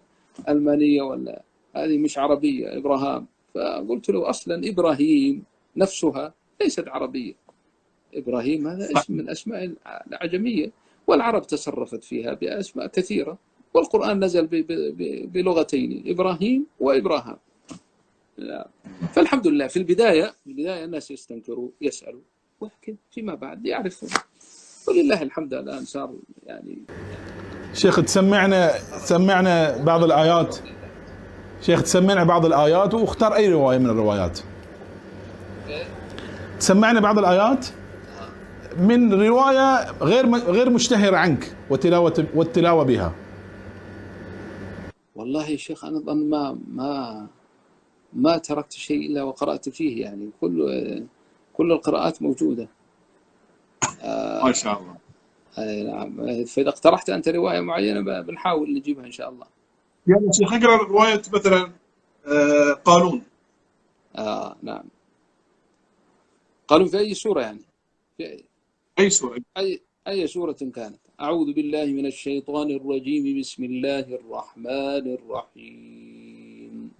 ألمانية، ولا هذه مش عربية إبراهام؟ فقلت له: أصلا إبراهيم نفسها ليست عربية، إبراهيم هذا اسم من أسماء العجمية، والعرب تصرفت فيها بأسماء كثيرة، والقرآن نزل بلغتين، إبراهيم وإبراهام. فالحمد لله في البداية الناس يستنكروا يسألوا، ولكن فيما بعد يعرفون، ولله الحمد. الآن صار يعني. شيخ تسمعنا بعض الآيات. شيخ تسمعنا بعض الآيات، واختار أي رواية من الروايات. تسمعنا بعض الآيات. من رواية غير مشتهرة عنك والتلاوة بها؟ والله يا شيخ أنا أظن ما تركت شيء إلا وقرأت فيه، يعني كل القراءات موجودة. ما شاء الله. أي نعم. فإذا اقترحت أنت رواية معينة بنحاول نجيبها إن شاء الله. يلا شيخ اقرا روايه مثلا قانون. نعم. قالوا في أي سورة يعني؟ في اي سوره؟ أي سورة كانت. أعوذ بالله من الشيطان الرجيم، بسم الله الرحمن الرحيم.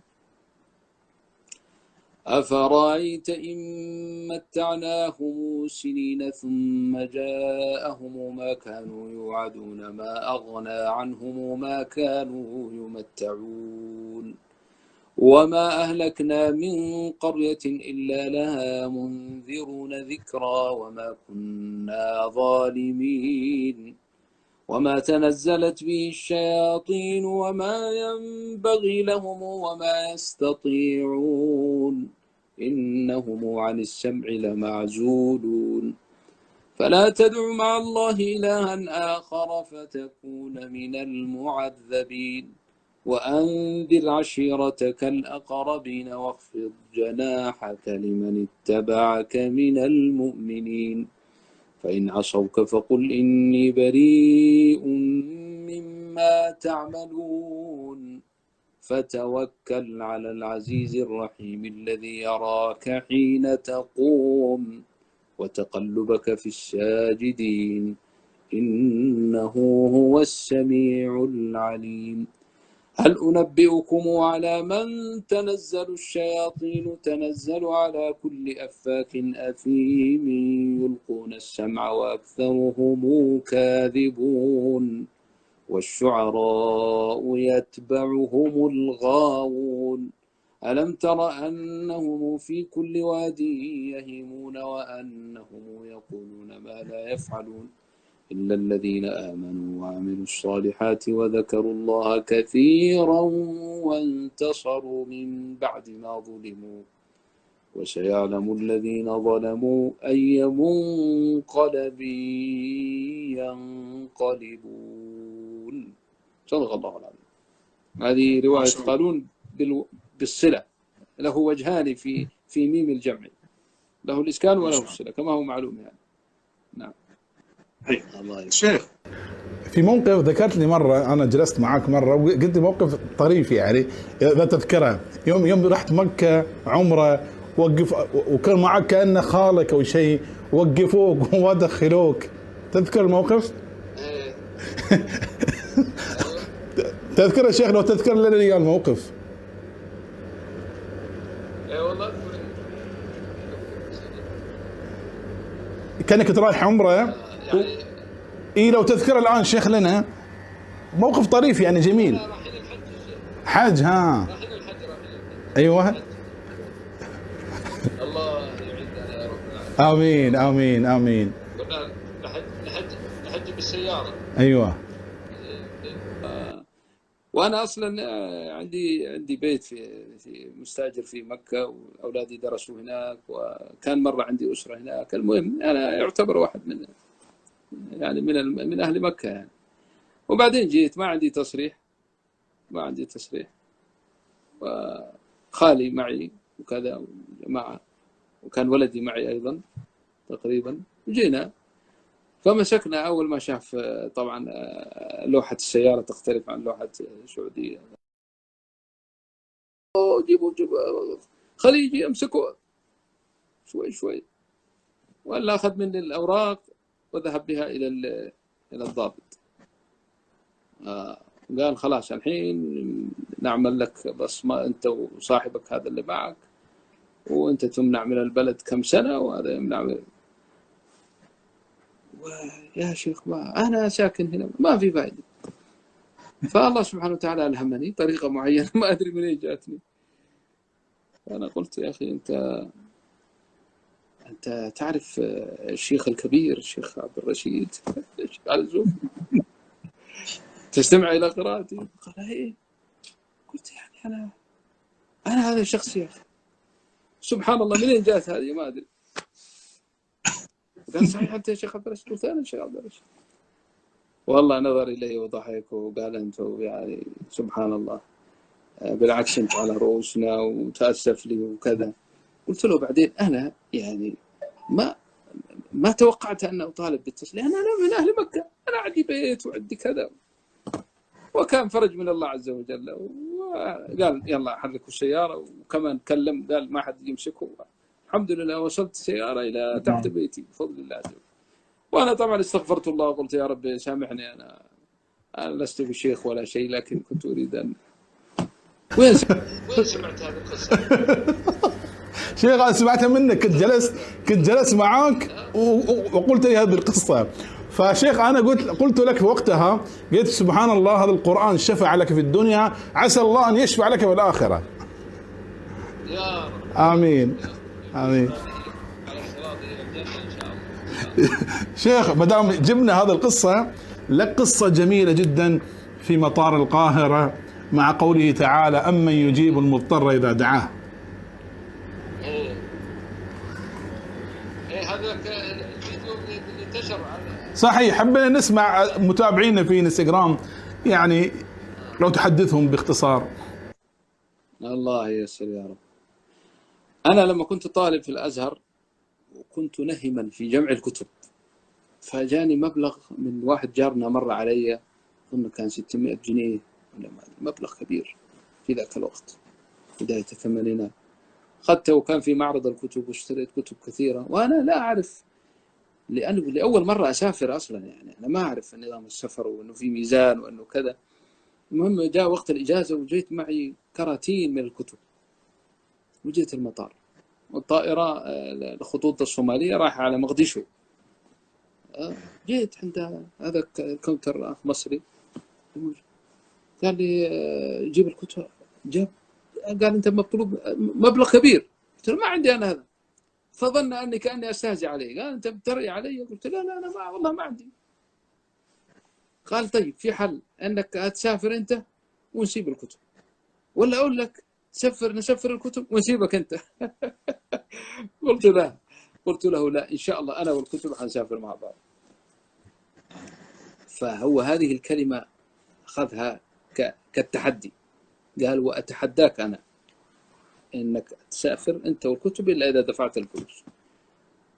أفرأيت إن متعناهم سنين ثم جاءهم ما كانوا يوعدون ما أغنى عنهم ما كانوا يمتعون وما أهلكنا من قرية إلا لها منذرون ذكرى وما كنا ظالمين وما تنزلت به الشياطين وما ينبغي لهم وما يستطيعون إنهم عن السمع لمعزولون فلا تدع مع الله إلها آخر فتكون من المعذبين وأنذر عشيرتك الأقربين واخفض جناحك لمن اتبعك من المؤمنين فإن عصوك فقل إني بريء مما تعملون فتوكل على العزيز الرحيم الذي يراك حين تقوم وتقلبك في الساجدين إنه هو السميع العليم هل أنبئكم على من تنزل الشياطين تنزل على كل أفاك أثيم يلقون السمع وأكثرهم كاذبون والشعراء يتبعهم الغاوون ألم تر أنهم في كل واد يهيمون وأنهم يقولون ما لا يفعلون إلا الذين آمنوا وعملوا الصالحات وذكروا الله كثيرا وانتصروا من بعد ما ظلموا وسيعلم الذين ظلموا أي منقلب ينقلبون. صدق الله العظيم. هذه رواية قالون بالصلة، له وجهان في ميم الجمع، له الإسكان وله الصلة كما هو معلوم يعني. نعم. الله شيخ، في موقف ذكرت لي مرة، أنا جلست معاك مرة وقلت موقف طريف يعني إذا تذكره، يوم رحت مكة عمرة وكان معك كأنه خالك أو شيء، وقفوك ودخلوك، تذكر الموقف؟ تذكر يا شيخ؟ لو تذكر لنا إياه الموقف. والله كأنك رايح عمرة يعني. إيه لو تذكر الآن شيخ لنا موقف طريف يعني جميل. حج ها. أيوه. الله يعيننا يا رب العالمين. آمين آمين آمين. قلنا نحج بالسيارة. أيوه. وأنا أصلا عندي بيت في مستأجر في مكة، وأولادي درسوا هناك، وكان مرة عندي أسرة هناك. المهم أنا يعتبر واحد من أهل مكة يعني. وبعدين جيت ما عندي تصريح، وخالي معي وكذا وجماعة، وكان ولدي معي أيضا تقريبا. وجينا فمسكنا. أول ما شاف طبعا لوحة السيارة تختلف عن لوحة السعودية، جيبوا خليجي امسكوا شوي، ولا أخذ مني الأوراق وذهب بها إلى الضابط. قال خلاص الحين نعمل لك بصمة أنت وصاحبك هذا اللي معك، وأنت تمنع من البلد كم سنة وهذا يمنع من... يا شيخ ما أنا ساكن هنا ما في فائدة. فالله سبحانه وتعالى ألهمني طريقة معينة ما أدري منين جاتني. أنا قلت يا أخي أنت تعرف الشيخ الكبير الشيخ عبد الرشيد الشيخ علزوم، تستمع إلى قراءتي؟ قال إيه. قلت يعني أنا هذا الشخص يا أخي. سبحان الله منين جات هذه ما أدري. قال صحيح أنت يا شيخ عبد الرشيد؟ قلت أنا الشيخ عبد الرشيد. والله نظر إلي وضحك وقال أنتم يعني سبحان الله، بالعكس أنت على رؤوسنا وتأسف لي وكذا. قلت له بعدين أنا يعني ما توقعت أن أطالب بالتسلية، أنا من أهل مكة، أنا عندي بيت وعندي كذا. وكان فرج من الله عز وجل، وقال يلا حركوا السيارة، وكمان كلم قال ما حد يمسكه. الحمد لله وصلت السيارة إلى تحت بيتي بفضل الله عز وجل. وأنا طبعا استغفرت الله وقلت يا رب سامحني، أنا لست بشيخ ولا شيء، لكن كنت أريد أن وين سمعت هذه القصة؟ شيخ أنا سمعتها منك، كنت جلست معاك وقلت لي هذه القصة. فشيخ أنا قلت لك في وقتها، قلت سبحان الله هذا القرآن شفع لك في الدنيا، عسى الله أن يشفع لك في الآخرة. يا رب. آمين آمين. على الصراط إلى الجنة إن شاء الله. شيخ ما دام جبنا هذه القصة، لك قصة جميلة جدا في مطار القاهرة مع قوله تعالى أمن يجيب المضطر إذا دعاه. هذاك الفيديو اللي انتشر صحيح، حبينا نسمع متابعينا في انستغرام، يعني لو تحدثهم باختصار. الله ييسر يا رب. أنا لما كنت طالب في الأزهر وكنت نهما في جمع الكتب، فجاني مبلغ من واحد جارنا مر علي، أظن كان 600 جنيه ولا مبلغ كبير في ذاك الوقت بداية الثمانينات. أخذته وكان في معرض الكتب واشتريت كتب كثيرة، وأنا لا أعرف، لأنه لأول مرة أسافر أصلا، يعني أنا ما أعرف نظام السفر وأنه في ميزان وأنه كذا. المهم جاء وقت الإجازة وجيت معي كراتين من الكتب، وجيت المطار والطائرة الخطوط الصومالية رايحة على مقديشو. جيت عند هذا الكاونتر مصري، قال لي جيب الكتب. قال أنت مطلوب مبلغ كبير. قلت له ما عندي أنا هذا. فظن أني كأني أستهزئ عليه، قال أنت بتري علي؟ قلت لا أنا والله ما عندي. قال طيب في حل، أنك تسافر أنت ونسيب الكتب، ولا أقول لك نسفر الكتب ونسيبك أنت. قلت له لا إن شاء الله أنا والكتب حنسافر مع بعض. فهو هذه الكلمة أخذها كالتحدي، قال وأتحداك أنا إنك تسافر أنت والكتب إلا إذا دفعت الفلوس.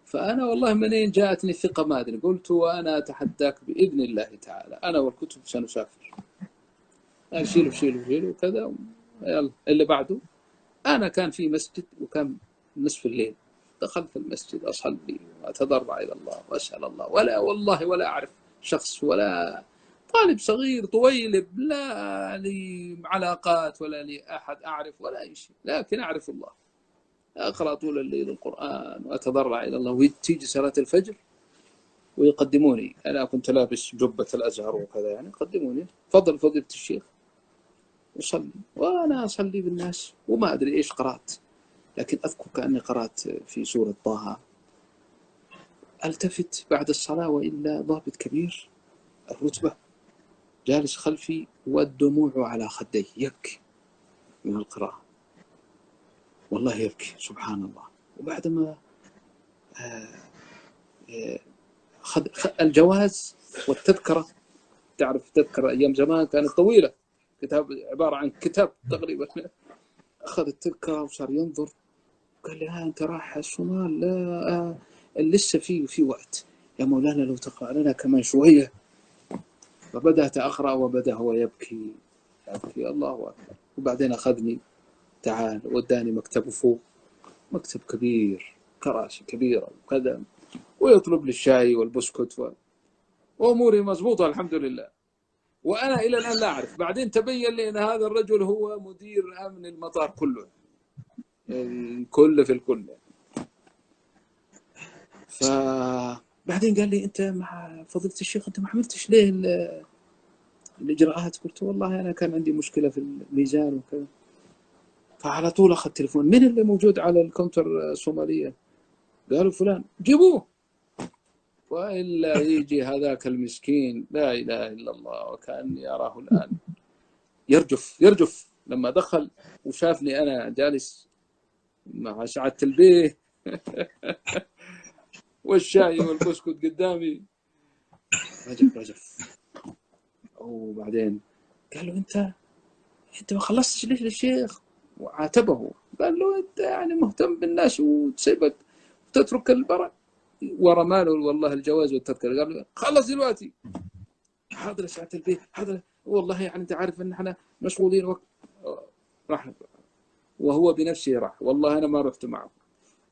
فأنا والله منين جاءتني الثقة ما أدري، قلت وأنا أتحداك بإذن الله تعالى أنا والكتب سنسافر. شيلوا وكذا. يلا اللي بعده، أنا كان في مسجد وكان نصف الليل، دخلت المسجد أصلي وأتضرع إلى الله وأسأل الله، والله ولا أعرف شخص ولا طالب صغير طويلب، لا لي علاقات ولا لي أحد أعرف ولا أي شيء، لكن أعرف الله. أقرأ طول الليل القرآن وأتضرع إلى الله، وتيجي صلاة الفجر ويقدموني، أنا كنت لابس جبة الأزهر وكذا، يعني يقدموني فضيلة الشيخ، وصلي وأنا أصلي بالناس وما أدري إيش قرأت، لكن أذكر كأني قرأت في سورة طه. التفت بعد الصلاة وإلا ضابط كبير الرتبة جالس خلفي والدموع على خديه، يبكي من القراءة، والله يبكي سبحان الله. وبعدما خذ الجواز والتذكرة، تعرف تذكرة أيام زمان كانت طويلة، كتاب عبارة عن كتاب تقريبا، أخذ التذكرة وصار ينظر، قال لي ها أنت رايح الصومال؟ لا لسه في وقت يا مولانا، لو تقرأ لنا كمان شوية. فبدأت أقرأ وبدأ هو يبكي الله أكبر. وبعدين أخذني تعال وداني مكتبه فوق، مكتب كبير كراسي كبيرة وكذا، ويطلب لي الشاي والبسكوت وأموري مضبوطة الحمد لله. وأنا إلى الآن لا أعرف، بعدين تبين لي أن هذا الرجل هو مدير أمن المطار كله، الكل في الكل. فبعدين قال لي أنت مع فضيلة الشيخ أنت ما عملتش ليه الإجراءات؟ قلت والله أنا كان عندي مشكلة في الميزان وكذا. فعلى طول أخذ تليفون، من اللي موجود على الكاونتر الصومالية؟ قالوا فلان، جيبوه. وإلا يجي هذاك المسكين لا إله إلا الله وكأني أراه الآن يرجف لما دخل وشافني أنا جالس مع سعادة البيه. والشاي والبسكوت قدامي. رجف. وبعدين قال له انت ما خلصتش ليش للشيخ؟ وعاتبه، قال له انت يعني مهتم بالناس وتسيبك وتترك البرع، ورمى له والله الجواز والتذكره، قال له خلص دلوقتي. حاضر يا سعاده البيت، حاضر والله يعني انت عارف ان احنا مشغولين وقت. راح وهو بنفسه راح، والله انا ما رحت معه،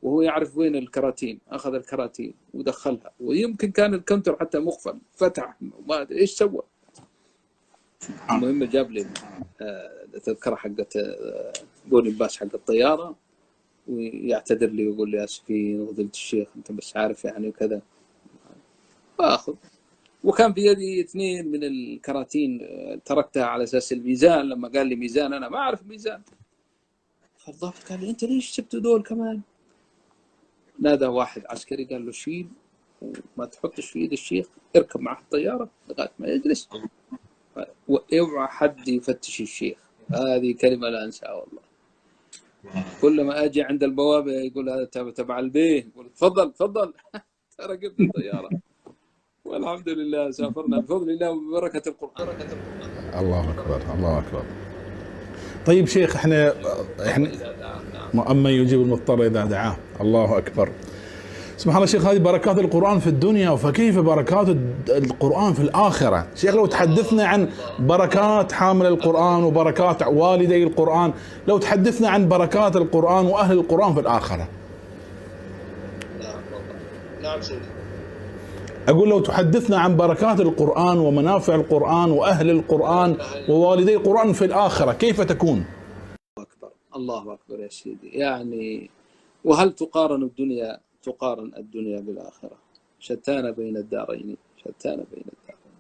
وهو يعرف وين الكراتين، اخذ الكراتين ودخلها، ويمكن كان الكونتر حتى مقفل، فتح وما ادري ايش سوى. المهم جاب لي التذكره حقت بوني باس حق الطياره، ويعتذر لي ويقول لي اسفين وغضبت الشيخ انت بس عارف يعني وكذا. واخذ، وكان في يدي 2 من الكراتين تركتها على اساس الميزان، لما قال لي ميزان انا ما اعرف ميزان. فالضابط قال لي انت ليش سبت دول كمان؟ نادى واحد عسكري قال له شيل وما تحطش في ايد الشيخ، اركب معه الطياره لغايه ما يجلس، واوعى حد يفتش الشيخ. هذه كلمه لا انساها والله. كل ما اجي عند البوابه يقول هذا تبع البيه، يقول تفضل تفضل. ركبت الطياره والحمد لله سافرنا بفضل الله وببركه القران. الله اكبر الله اكبر. طيب شيخ، احنا اما يجيب المضطر اذا دعاه. الله اكبر. سبحان الله شيخ، هذه بركات القرآن في الدنيا، فكيف بركات القرآن في الآخرة؟ شيخ لو تحدثنا عن بركات حامل القرآن وبركات والدي القرآن، لو تحدثنا عن بركات القرآن وأهل القرآن في الآخرة. نعم سيدي. أقول لو تحدثنا عن بركات القرآن ومنافع القرآن وأهل القرآن ووالدي القرآن في الآخرة كيف تكون؟ الله أكبر يا سيدي. يعني وهل تقارن الدنيا بالآخرة؟ شتان بين الدارين، شتان بين الدارين،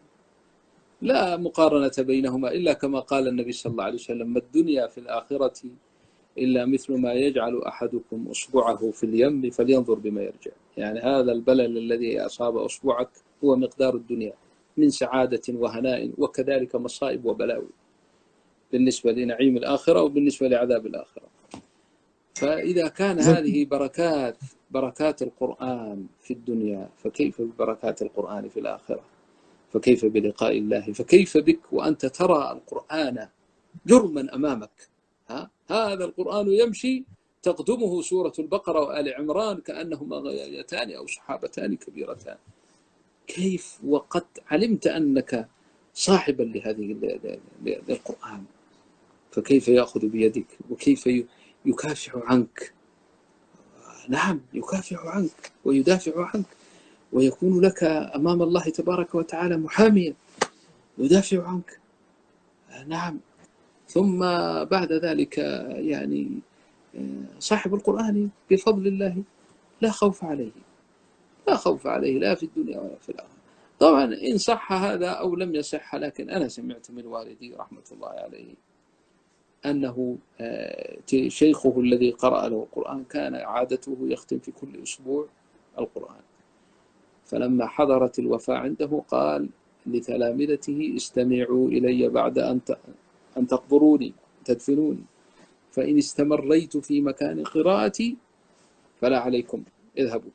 لا مقارنة بينهما إلا كما قال النبي صلى الله عليه وسلم: ما الدنيا في الآخرة إلا مثل ما يجعل أحدكم أصبعه في اليم فلينظر بما يرجع. يعني هذا البلل الذي أصاب أصبعك هو مقدار الدنيا من سعادة وهناء، وكذلك مصائب وبلاوي بالنسبة لنعيم الآخرة وبالنسبة لعذاب الآخرة. فإذا كان هذه بركات القرآن في الدنيا، فكيف ببركات القرآن في الآخرة؟ فكيف بلقاء الله؟ فكيف بك وأنت ترى القرآن جرما أمامك؟ هذا القرآن يمشي تقدمه سورة البقرة وآل عمران كأنهما غايتان أو سحابتان كبيرتان. كيف وقد علمت أنك صاحبا لهذه القرآن، فكيف يأخذ بيدك وكيف يكافح عنك؟ نعم يكافح عنك ويدافع عنك، ويكون لك أمام الله تبارك وتعالى محاميا يدافع عنك. نعم. ثم بعد ذلك يعني صاحب القرآن بفضل الله لا خوف عليه، لا خوف عليه لا في الدنيا ولا في الآخرة. طبعا إن صح هذا أو لم يصح، لكن أنا سمعت من والدي رحمة الله عليه أنه شيخه الذي قرأ له القرآن كان عادته يختم في كل أسبوع القرآن، فلما حضرت الوفاة عنده قال لتلامذته: استمعوا إلي بعد أن تقبروني تدفنوني، فإن استمريت في مكان قراءتي فلا عليكم، اذهبوا،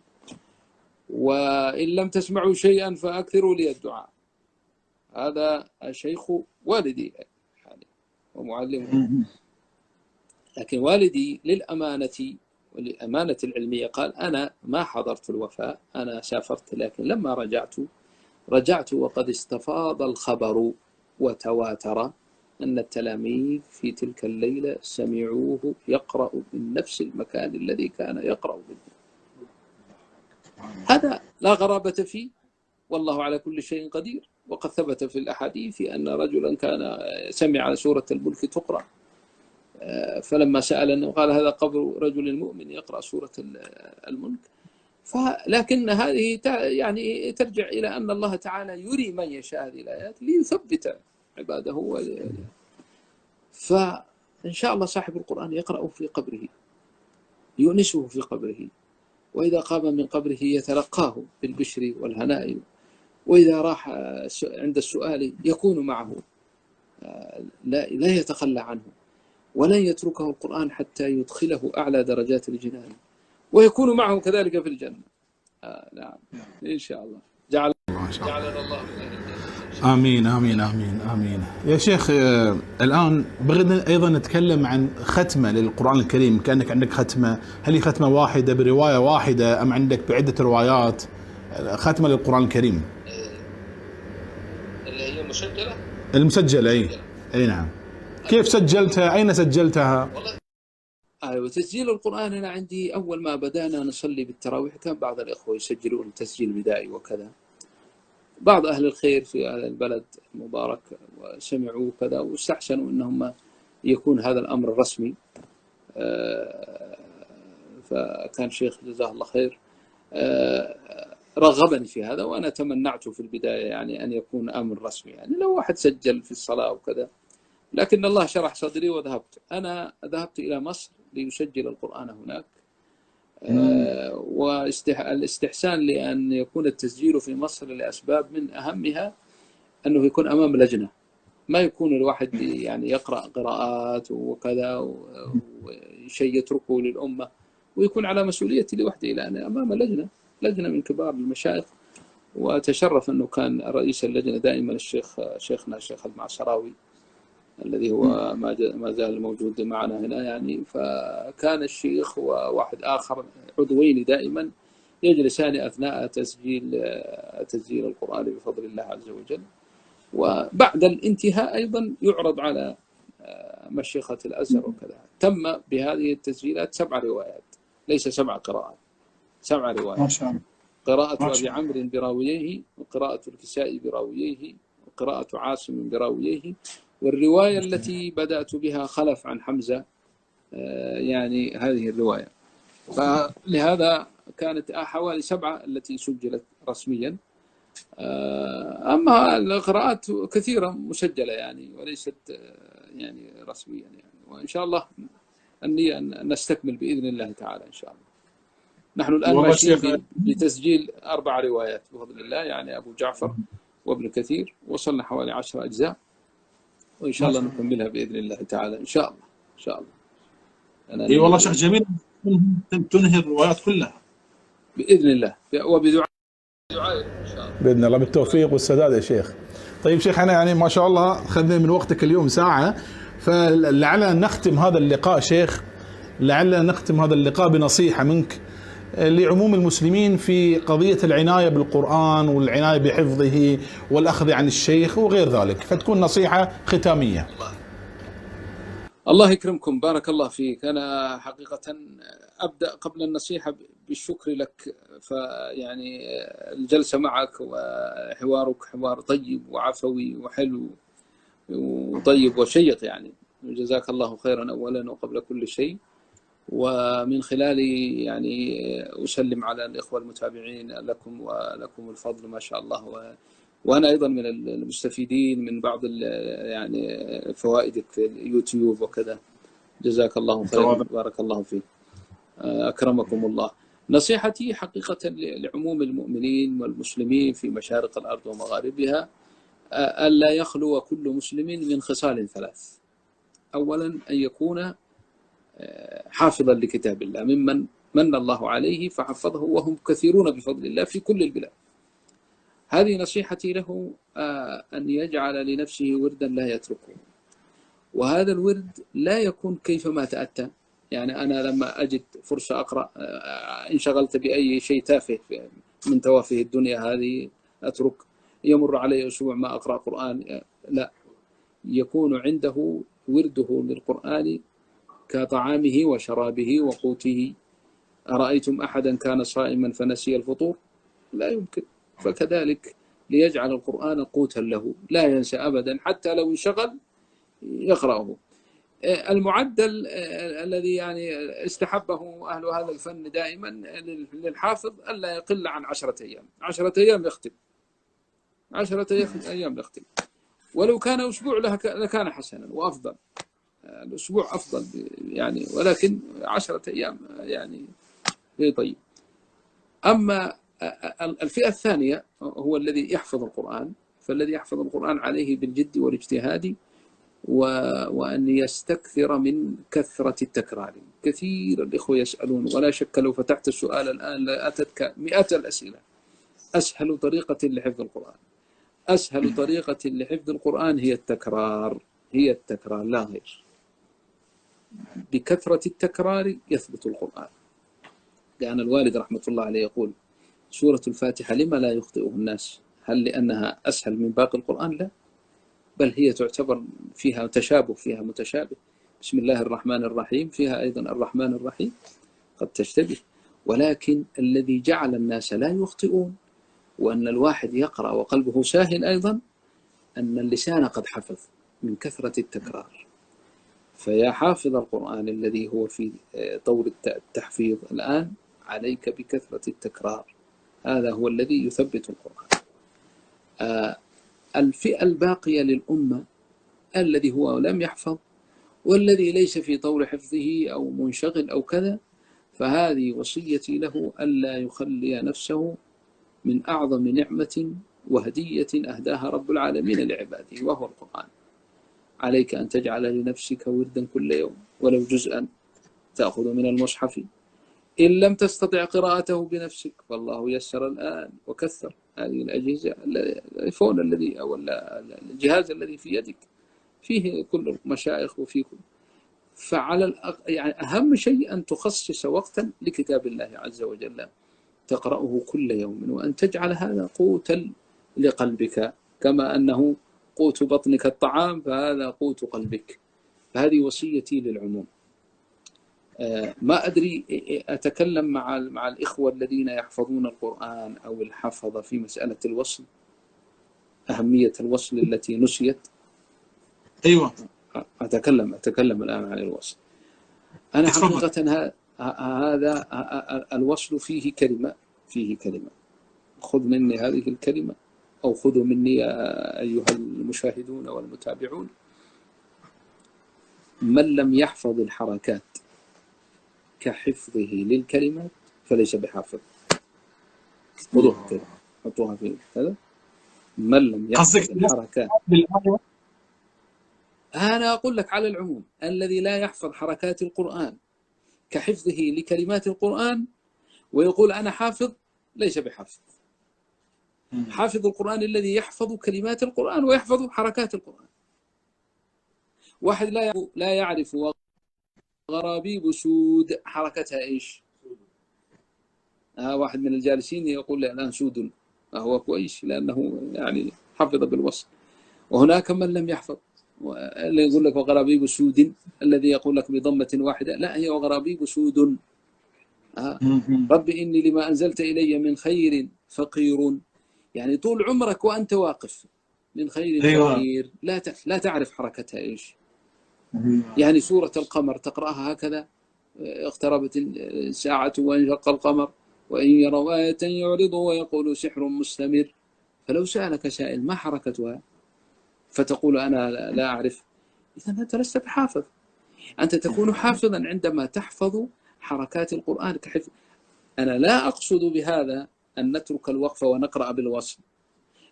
وإن لم تسمعوا شيئا فأكثروا لي الدعاء. هذا الشيخ والدي يعني ومعلمه. لكن والدي للأمانة العلمية قال: أنا ما حضرت الوفاة، أنا سافرت، لكن لما رجعت وقد استفاض الخبر وتواتر أن التلاميذ في تلك الليلة سمعوه يقرأ من نفس المكان الذي كان يقرأ منه. هذا لا غرابة فيه، والله على كل شيء قدير. وقد ثبت في الأحاديث أن رجلا كان سمع سورة الملك تقرأ، فلما سأل أنه قال: هذا قبر رجل مؤمن يقرأ سورة الملك. لكن هذه يعني ترجع إلى أن الله تعالى يري من يشاء هذه الآيات ليثبت عباده. فإن شاء الله صاحب القرآن يقرأ في قبره، يؤنسه في قبره، وإذا قام من قبره يتلقاه بالبشر والهناء، وإذا راح عند السؤال يكون معه، لا يتخلى عنه، ولن يتركه القرآن حتى يدخله أعلى درجات الجنان، ويكون معه كذلك في الجنة. نعم إن شاء الله. جعلنا الله من أهل الجنة. آمين آمين آمين آمين. يا شيخ الآن بغينا أيضا نتكلم عن ختمة للقرآن الكريم، كأنك عندك ختمة، هل هي ختمة واحدة برواية واحدة أم عندك بعدة روايات ختمة للقرآن الكريم؟ اللي هي مسجلة؟ المسجلة أي نعم. كيف سجلتها؟ أين سجلتها؟ أيوة، تسجيل القرآن أنا عندي أول ما بدأنا نصلي بالتراويح كان بعض الإخوة يسجلون تسجيل بدائي وكذا. بعض أهل الخير في هذا البلد المبارك وسمعوا كذا واستحسنوا أنهم يكون هذا الأمر رسمي. فكان شيخ جزاه الله خير رغبني في هذا، وأنا تمنعت في البداية يعني أن يكون أمر رسمي، يعني لو واحد سجل في الصلاة وكذا. لكن الله شرح صدري وذهبت. أنا ذهبت إلى مصر ليسجل القرآن هناك. والاستحسان لأن يكون التسجيل في مصر لأسباب من أهمها أنه يكون أمام لجنة، ما يكون الواحد يعني يقرأ قراءات وكذا وشيء يتركه للأمة ويكون على مسؤوليتي لوحدي، لأن أمام لجنة من كبار المشايخ. وتشرف أنه كان رئيس اللجنة دائما شيخنا الشيخ المعصراوي الذي هو ما زال موجود معنا هنا يعني. فكان الشيخ وواحد آخر عضوين دائما يجلسان أثناء تسجيل القرآن بفضل الله عز وجل. وبعد الانتهاء أيضا يعرض على مشيخة الأزهر وكذا. تم بهذه التسجيلات 7 روايات، ليس 7 قراءات، 7 روايات. ما شاء الله. قراءة أبي عمرو براوييه، وقراءة الكسائي براوييه، وقراءة عاصم براوييه، والرواية التي بدأت بها خلف عن حمزة يعني هذه الرواية. فلهذا كانت حوالي 7 التي سجلت رسميا. أما القراءات كثيرة مسجلة يعني وليست يعني رسميا يعني. وإن شاء الله أني أن نستكمل بإذن الله تعالى إن شاء الله. نحن الآن ماشيين بتسجيل 4 روايات بفضل الله، يعني أبو جعفر وابن كثير، وصلنا حوالي 10 أجزاء، وإن شاء الله نكملها بإذن الله تعالى إن شاء الله. إن شاء الله. إي والله شيخ جميل تنهي الروايات كلها بإذن الله وبدعاء إن شاء الله. بإذن الله بالتوفيق والسداد يا شيخ. طيب شيخ، أنا يعني ما شاء الله خذنا من وقتك اليوم ساعة، فلعلنا نختم هذا اللقاء شيخ، لعلنا نختم هذا اللقاء بنصيحة منك لعموم المسلمين في قضية العناية بالقرآن والعناية بحفظه والأخذ عن الشيخ وغير ذلك، فتكون نصيحة ختامية. الله يكرمكم، بارك الله فيك. أنا حقيقة أبدأ قبل النصيحة بالشكر لك، فيعني الجلسة معك وحوارك حوار طيب وعفوي وحلو وطيب وشيق يعني. جزاك الله خيرا أولا وقبل كل شيء. ومن خلالي يعني أسلم على الإخوة المتابعين لكم، ولكم الفضل ما شاء الله. وأنا أيضا من المستفيدين من بعض يعني فوائدك في اليوتيوب وكذا. جزاك الله خيرا، بارك الله فيك، أكرمكم الله. نصيحتي حقيقة لعموم المؤمنين والمسلمين في مشارق الأرض ومغاربها ألا يخلو كل مسلم من خصال 3. أولا أن يكون حافظا لكتاب الله، ممن من الله عليه فحفظه، وهم كثيرون بفضل الله في كل البلاد. هذه نصيحتي له، أن يجعل لنفسه وردا لا يتركه. وهذا الورد لا يكون كيفما تأتى. يعني أنا لما أجد فرصة أقرأ، انشغلت بأي شيء تافه من توافه الدنيا هذه أترك، يمر علي أسبوع ما أقرأ قرآن. لا، يكون عنده ورده للقرآن كطعامه وشرابه وقوته. أرأيتم أحدا كان صائما فنسي الفطور؟ لا يمكن. فكذلك ليجعل القرآن قوتا له، لا ينسى أبدا حتى لو انشغل يقرأه. المعدل الذي يعني استحبه أهل هذا الفن دائما للحافظ ألا يقل عن 10 أيام. 10 أيام يختم، 10 أيام يختم. ولو كان أسبوع لكان حسنا وأفضل. الأسبوع أفضل يعني، ولكن 10 أيام يعني طيب. أما الفئة الثانية هو الذي يحفظ القرآن. فالذي يحفظ القرآن عليه بالجد والاجتهاد، وأن يستكثر من كثرة التكرار. كثير الإخوة يسألون، ولا شك لو فتحت السؤال الآن لأتتك مئات الأسئلة. أسهل طريقة لحفظ القرآن، أسهل طريقة لحفظ القرآن هي التكرار، هي التكرار لا غير. بكثرة التكرار يثبت القرآن. لأن الوالد رحمة الله عليه يقول: سورة الفاتحة لما لا يخطئه الناس؟ هل لأنها أسهل من باقي القرآن؟ لا، بل هي تعتبر فيها تشابه، فيها متشابه. بسم الله الرحمن الرحيم فيها أيضا الرحمن الرحيم قد تشتبه، ولكن الذي جعل الناس لا يخطئون وأن الواحد يقرأ وقلبه ساهل أيضا أن اللسان قد حفظ من كثرة التكرار. فيا حافظ القرآن الذي هو في طور التحفيظ الآن، عليك بكثرة التكرار، هذا هو الذي يثبت القرآن. الفئة الباقية للأمة الذي هو لم يحفظ والذي ليس في طور حفظه أو منشغل أو كذا، فهذه وصيتي له ألا يخلي نفسه من أعظم نعمة وهدية أهداها رب العالمين لعباده وهو القرآن. عليك أن تجعل لنفسك وردا كل يوم ولو جزءا تأخذ من المصحف، إن لم تستطع قراءته بنفسك فالله يسر الآن وكثر هذه الأجهزة، الآيفون الذي أو الجهاز الذي في يدك فيه كل المشايخ وفيه كل. فعلى يعني أهم شيء أن تخصص وقتا لكتاب الله عز وجل تقرأه كل يوم، وأن تجعل هذا قوتا لقلبك كما أنه قوت بطنك الطعام فهذا قوت قلبك. فهذه وصيتي للعموم. ما أدري أتكلم مع الإخوة الذين يحفظون القرآن أو الحفظ في مسألة الوصل، أهمية الوصل التي نسيت. أيوة، أتكلم الآن عن الوصل. أنا حقيقة هذا الوصل فيه كلمة، خذ مني هذه الكلمة أو خذوا مني يا أيها المشاهدون والمتابعون: من لم يحفظ الحركات كحفظه للكلمات فليس بحافظ. خذوها كده، حطوها في هذا: من لم يحفظ الحركات. أنا أقول لك على العموم، الذي لا يحفظ حركات القرآن كحفظه لكلمات القرآن ويقول أنا حافظ ليس بحافظ. حافظ القرآن الذي يحفظ كلمات القرآن ويحفظ حركات القرآن. واحد لا يعرف غرابيب سود حركتها إيش؟ واحد من الجالسين يقول لي الآن سود، هو كويس لأنه يعني حفظ بالوصل. وهناك من لم يحفظ اللي يقول لك وغرابيب سود، الذي يقول لك بضمة واحدة، لا، هي وغرابيب سود. رب إني لما أنزلت إلي من خير فقير، يعني طول عمرك وأنت واقف من خير فقير لا تعرف حركتها إيش. يعني سورة القمر تقرأها هكذا: اقتربت الساعة وانشق القمر وإن يروا آية يعرضوا ويقولوا سحر مستمر. فلو سألك سائل ما حركتها فتقول أنا لا أعرف، إذن أنت لست بحافظ. أنت تكون حافظا عندما تحفظ حركات القرآن كحفظ. أنا لا أقصد بهذا أن نترك الوقف ونقرأ بالوصل،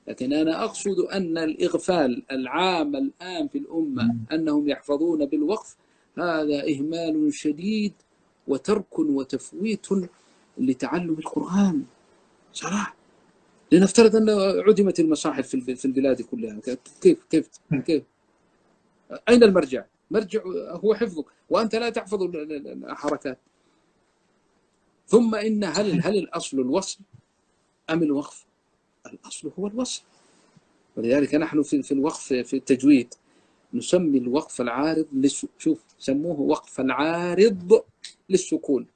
لكن أنا أقصد أن الإغفال العام الآن في الأمة أنهم يحفظون بالوقف، هذا إهمال شديد وترك وتفويت لتعلم القرآن صراحة. لنفترض أن عدمت المصاحف في البلاد كلها، كيف أين المرجع؟ مرجع هو حفظك وأنت لا تحفظ الحركات. ثم إن هل الأصل الوصل أم الوقف؟ الأصل هو الوصل. ولذلك نحن في الوقف في التجويد نسمي الوقف العارض شوف سموه وقف العارض للسكون،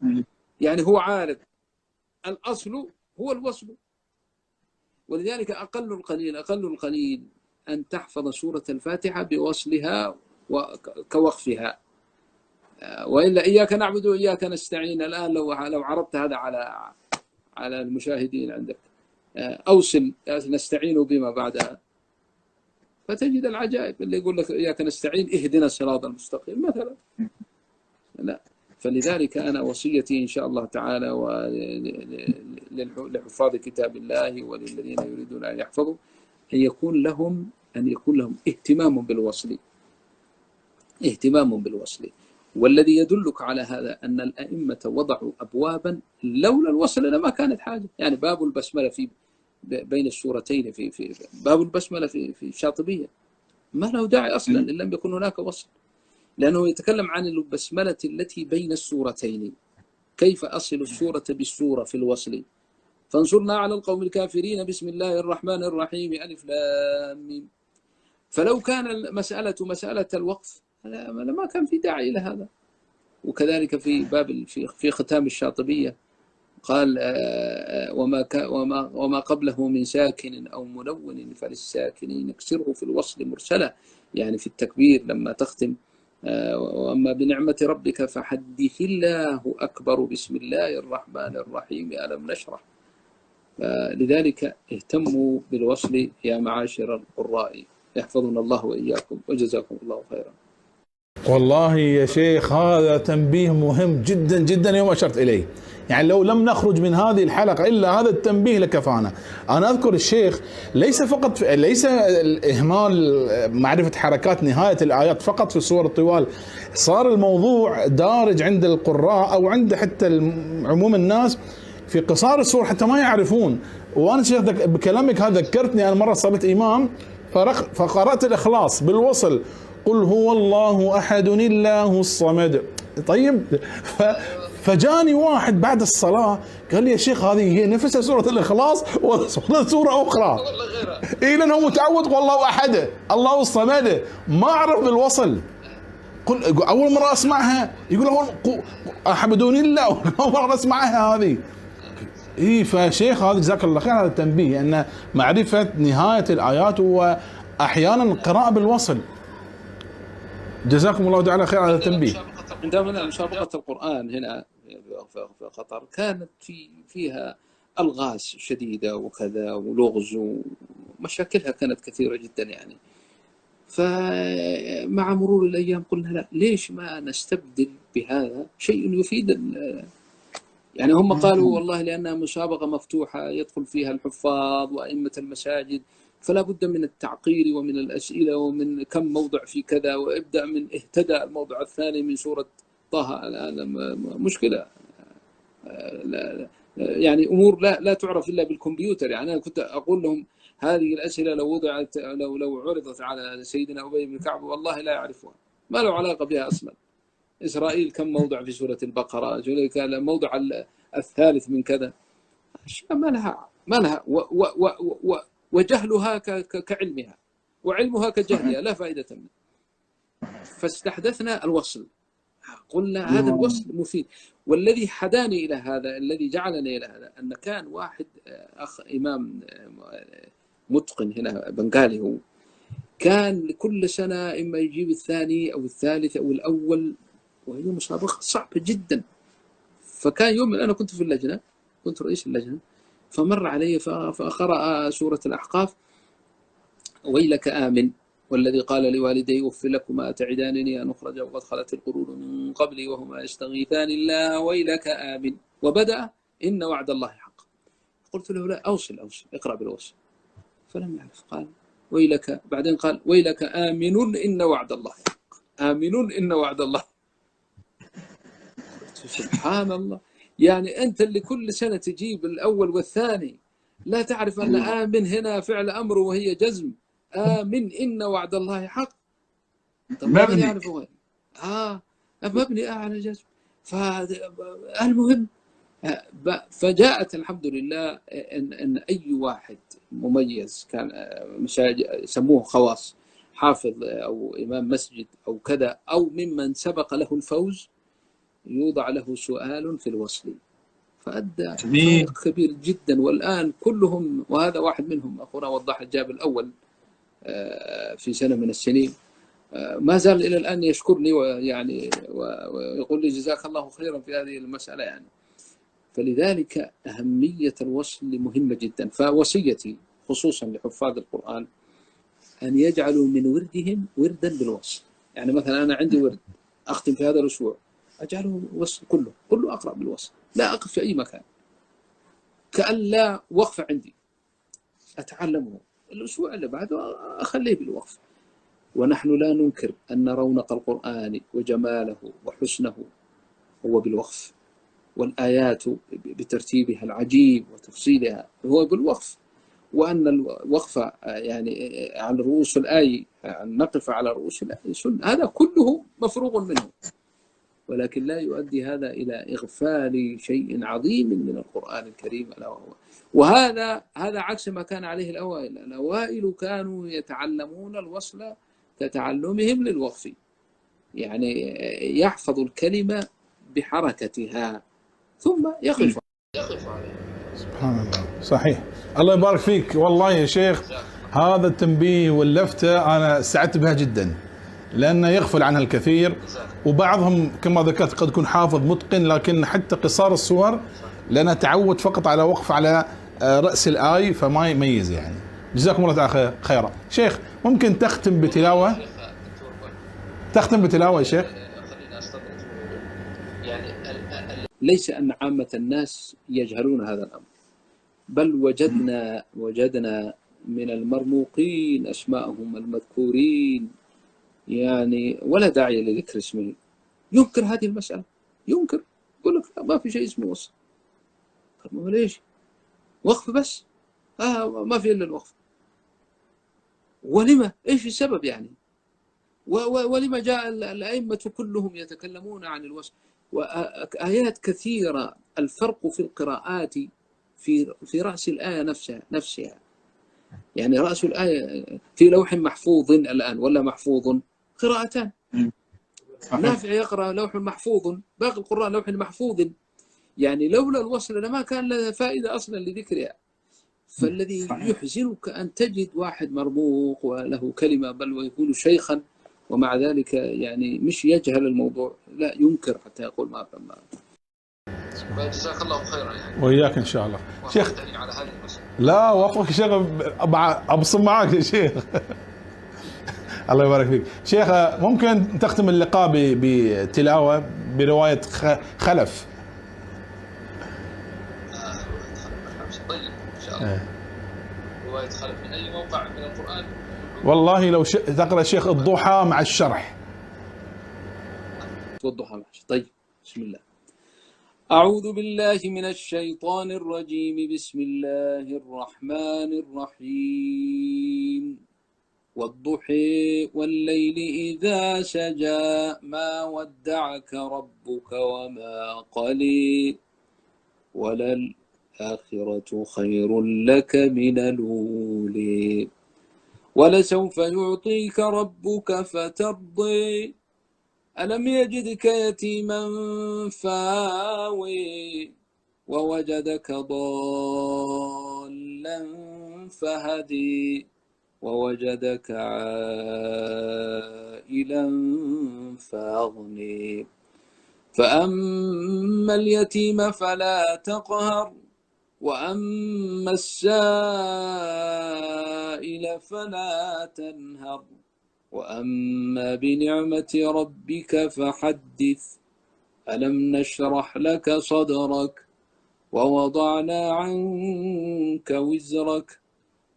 يعني هو عارض، الأصل هو الوصل. ولذلك أقل القليل أن تحفظ سورة الفاتحة بوصلها وكوقفها، وإلا إياك نعبد وإياك نستعين. الآن لو عرضت هذا على المشاهدين عندك، أوصل نستعين بما بعدها، فتجد العجائب. اللي يقول لك إياك نستعين اهدنا الصراط المستقيم مثلا، لا. فلذلك أنا وصيتي إن شاء الله تعالى لحفاظ كتاب الله وللذين يريدون أن يحفظوا أن يكون لهم اهتمام بالوصل، والذي يدلك على هذا أن الأئمة وضعوا أبوابا لولا الوصل لما كانت حاجة. يعني باب البسملة في بين السورتين في باب البسملة في الشاطبية ما له داعي أصلا إن لم يكن هناك وصل، لأنه يتكلم عن البسملة التي بين السورتين، كيف أصل السورة بالسورة في الوصل. فانصرنا على القوم الكافرين بسم الله الرحمن الرحيم ألف لام ميم. فلو كان المسألة مسألة الوقف لما كان في داعي إلى هذا. وكذلك في باب في ختام الشاطبية قال وما قبله من ساكن أو منون فللساكنين اكسره في الوصل مرسلا، يعني في التكبير لما تختم وأما بنعمة ربك فحدث الله أكبر بسم الله الرحمن الرحيم ألم نشرح. لذلك اهتموا بالوصل يا معاشر القراء، يحفظنا الله وإياكم وجزاكم الله خيرا. والله يا شيخ هذا تنبيه مهم جدا جدا يوم أشرت إليه، يعني لو لم نخرج من هذه الحلقة إلا هذا التنبيه لكفانا. أنا أذكر الشيخ ليس الإهمال معرفة حركات نهاية الآيات فقط في السور الطوال، صار الموضوع دارج عند القراء أو عند حتى عموم الناس في قصار السور حتى ما يعرفون. وأنا شيخ بكلامك هذا ذكرتني، أنا مرة صليت إمام فقرأت الإخلاص بالوصل قل هو الله أحد الله الصمد. طيب فجاني واحد بعد الصلاة قال لي يا شيخ هذه هي نفسها سورة الإخلاص ولا سورة أخرى؟ إيه لأنه متعود والله أحد الله الصمد، ما أعرف بالوصل. أول مرة أسمعها يقول أحمدوني الله، أول مرة أسمعها هذه. إيه فشيخ هذا جزاك الله خير هذا التنبيه أن معرفة نهاية الآيات وأحيانا القراءة بالوصل. جزاكم الله تعالى خير على التنبيه. عندما مسابقة القرآن هنا في قطر كانت فيها ألغاز شديدة وكذا ولغز ومشاكلها كانت كثيرة جدا يعني. فمع مرور الأيام قلنا لا، ليش ما نستبدل بهذا شيء يفيد يعني. هم قالوا والله لأنها مسابقة مفتوحة يدخل فيها الحفاظ وأئمة المساجد، فلا بد من التعقير ومن الأسئلة ومن كم موضع في كذا، وابدأ من اهتدى الموضع الثاني من سورة طه. الآن مشكلة يعني أمور لا تعرف إلا بالكمبيوتر. يعني أنا كنت أقول لهم هذه الأسئلة لو وضعت لو عرضت على سيدنا أبي بن كعب والله لا يعرفها، ما له علاقة بها أصلا. إسرائيل كم موضع في سورة البقرة، الموضع الثالث من كذا، أشياء ما لها وجهلها كعلمها وعلمها كجهلها لا فائدة منه. فاستحدثنا الوصل، قلنا هذا الوصل مفيد. والذي حداني إلى هذا، الذي جعلني إلى هذا، أن كان واحد أخ إمام متقن هنا بنغالي، هو كان كل سنة إما يجيب الثاني أو الثالث أو الأول، وهي مسابقة صعبة جدا. فكان يوم أنا كنت في اللجنة، كنت رئيس اللجنة، فمر علي فقرأ سورة الأحقاف ويلك آمن والذي قال لوالديه أف لكما أتعدانني أن أخرج وقد خلت القرون من قبلي وهما يستغيثان الله ويلك آمن، وبدأ إن وعد الله حق. قلت له لا، أوصل اقرأ بالوصل، فلم يعرف. قال ويلك، بعدين قال ويلك آمن إن وعد الله حق، آمن إن وعد الله. سبحان الله، يعني أنت اللي كل سنة تجيب الأول والثاني لا تعرف أن آمن هنا فعل أمر وهي جزم، آمن إن وعد الله حق. طب ما يعرفه مبني على جزم. فالمهم فجاءت الحمد لله أن أي واحد مميز كان يسموه خواص، حافظ أو إمام مسجد أو كذا أو ممن سبق له الفوز، يوضع له سؤال في الوصل، فأدى فرق كبير جدا. والآن كلهم، وهذا واحد منهم أخونا وضاح الجاب الأول في سنة من السنين، ما زال إلى الآن يشكرني ويعني ويقول لي جزاك الله خيرا في هذه المسألة يعني. فلذلك أهمية الوصل مهمة جدا. فوصيتي خصوصا لحفاظ القرآن أن يجعلوا من وردهم وردا بالوصل. يعني مثلا أنا عندي ورد أختم في هذا الأسبوع، أجعله وصل كله أقرأ بالوصل، لا أقف في أي مكان، كأن لا وقف عندي، أتعلمه. الأسبوع اللي بعده أخليه بالوقف. ونحن لا ننكر أن رونق القرآن وجماله وحسنه هو بالوقف، والآيات بترتيبها العجيب وتفصيلها هو بالوقف، وأن الوقف يعني على رؤوس الآية، أن نقف على رؤوس الآية سنة، هذا كله مفروغ منه، ولكن لا يؤدي هذا إلى إغفال شيء عظيم من القرآن الكريم ألا وهو. وهذا عكس ما كان عليه الأوائل. الأوائل كانوا يتعلمون الوصل كتعلمهم للوقف، يعني يحفظ الكلمة بحركتها ثم يقف عليها. سبحان الله، صحيح. الله يبارك فيك والله يا شيخ، هذا التنبيه واللفتة أنا سعدت بها جدا، لأنه يغفل عنها الكثير، وبعضهم كما ذكرت قد يكون حافظ متقن، لكن حتى قصار السور لأنه تعود فقط على وقف على رأس الآي فما يميز يعني. جزاكم الله تعالى خيرا. شيخ ممكن تختم بتلاوة؟ يا شيخ. ليس أن عامة الناس يجهلون هذا الأمر، بل وجدنا من المرموقين أسماءهم المذكورين يعني ولا داعي لذكر اسمه ينكر هذه المسألة، ينكر، يقول لك ما في شيء اسمه وصف. طب ليش؟ وقف بس، ما في إلا الوقف. ولما؟ إيش السبب يعني؟ ولما جاء الأئمة كلهم يتكلمون عن الوصف؟ وآيات كثيرة الفرق في القراءات في رأس الآية نفسها، يعني رأس الآية في لوح محفوظ الآن ولا محفوظ؟ قراءتان. نافع يقرأ لوح محفوظ، باقي القراء لوح محفوظ، يعني لولا الوصل لما كان لها فائدة أصلا لذكرها. فالذي يحزنك أن تجد واحد مرموق وله كلمة بل ويكون شيخا ومع ذلك يعني مش يجهل الموضوع، لا ينكر حتى يقول ما فهم. جزاك الله خيرا يعني. وإياك إن شاء الله شيخ. على هذه المسألة. لا وافقك شيخ، أبصم معك يا شيخ. الله يبارك فيك شيخ. ممكن تختم اللقاء بتلاوة برواية خلف؟ طيب إن شاء الله. رواية خلف من أي موقع من القرآن؟ والله لو تقرأ شيخ الضحى مع الشرح. والضحى مع الشرح. طيب بسم الله. أعوذ بالله من الشيطان الرجيم. بسم الله الرحمن الرحيم. والضحى والليل إذا سجى ما ودعك ربك وما قلى وللآخرة خير لك من الأولى ولسوف يعطيك ربك فترضى ألم يجدك يتيما فآوى ووجدك ضالا فهدي ووجدك عائلا فأغني فأما اليتيم فلا تقهر وأما السائل فلا تنهر وأما بنعمة ربك فحدث ألم نشرح لك صدرك ووضعنا عنك وزرك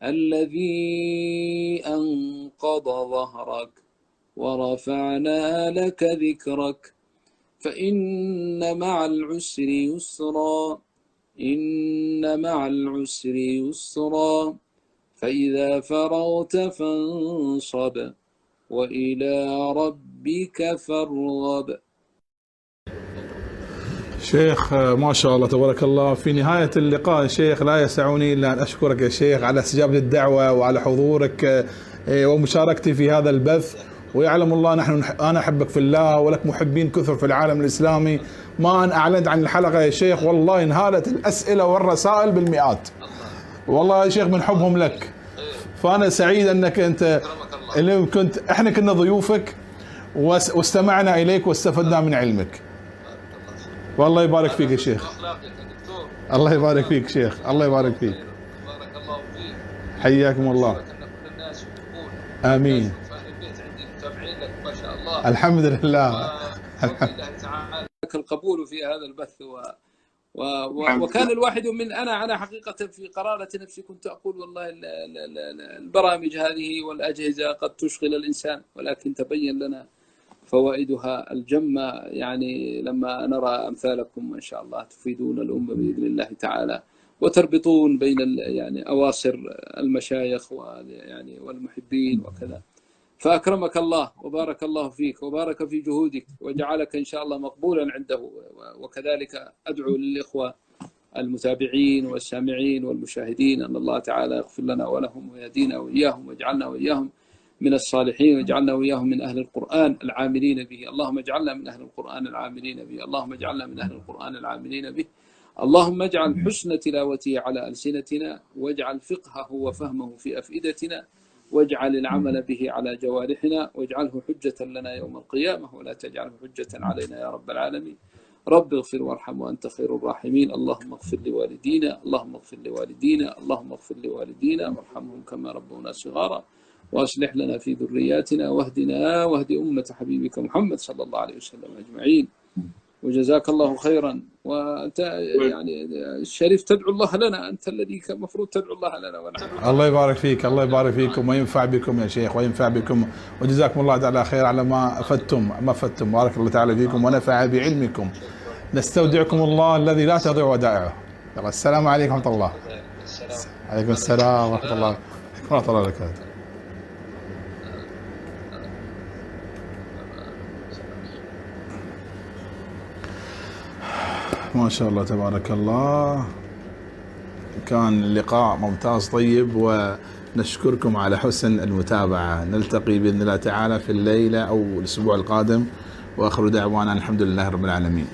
الذي أنقض ظهرك ورفعنا لك ذكرك فإن مع العسر يسرا إن مع العسر يسرا فإذا فرغت فانصب وإلى ربك فارغب. شيخ ما شاء الله تبارك الله. في نهاية اللقاء شيخ لا يسعني إلا أن أشكرك يا شيخ على استجابة الدعوة وعلى حضورك ومشاركتي في هذا البث. ويعلم الله أنا أحبك في الله ولك محبين كثر في العالم الإسلامي. ما أن أعلنت عن الحلقة يا شيخ والله انهالت الأسئلة والرسائل بالمئات والله يا شيخ من حبهم لك. فأنا سعيد أنك أنت اللي إحنا كنا ضيوفك واستمعنا إليك واستفدنا من علمك. والله يبارك فيك يا شيخ. الله يبارك فيك شيخ. الله يبارك فيك. بارك الله فيك. حياكم الله. آمين. ما شاء الله. الحمد لله. الله تعالى القبول في هذا البث وكان الواحد أنا حقيقة في قرارة نفسي كنت أقول والله البرامج هذه والأجهزة قد تشغل الإنسان، ولكن تبين لنا فوائدها الجمة، يعني لما نرى أمثالكم إن شاء الله تفيدون الأمة بإذن الله تعالى، وتربطون بين يعني أواصر المشايخ يعني والمحبين وكذا. فأكرمك الله وبارك الله فيك وبارك في جهودك وجعلك إن شاء الله مقبولا عنده. وكذلك أدعو للإخوة المتابعين والسامعين والمشاهدين أن الله تعالى يغفر لنا ولهم ويهدينا وإياهم واجعلنا وإياهم من الصالحين، واجعلنا وإياهم من أهل القرآن العاملين به. اللهم اجعلنا من أهل القرآن العاملين به، اللهم اجعلنا من أهل القرآن العاملين به. اللهم اجعل حسن تلاوته على ألسنتنا، واجعل فقهه وفهمه في أفئدتنا، واجعل العمل به على جوارحنا، واجعله حجة لنا يوم القيامة ولا تجعله حجة علينا يا رب العالمين. رب اغفر وارحم وأنت خير الراحمين. اللهم اغفر لوالدينا، اللهم اغفر لوالدينا، اللهم اغفر لوالدينا وارحمهم كما ربونا صغارا، وأصلح لنا في ذرياتنا، واهدنا واهد أمة حبيبك محمد صلى الله عليه وسلم أجمعين. وجزاك الله خيرا. وأنت يعني الشريف تدعو الله لنا، أنت الذي المفروض تدعو الله لنا ونحن. الله يبارك فيك، الله يبارك فيكم وينفع بكم يا شيخ وينفع بكم، وجزاكم الله تعالى خير على ما أفدتم. بارك الله تعالى فيكم ونفع بعلمكم. نستودعكم الله الذي لا تضيع ودائعه. السلام عليكم ورحمة الله. عليكم السلام ورحمة الله وبركاته. ما شاء الله تبارك الله، كان اللقاء ممتاز طيب، ونشكركم على حسن المتابعة. نلتقي بإذن الله تعالى في الليلة أو الأسبوع القادم، وآخر دعوانا الحمد لله رب العالمين.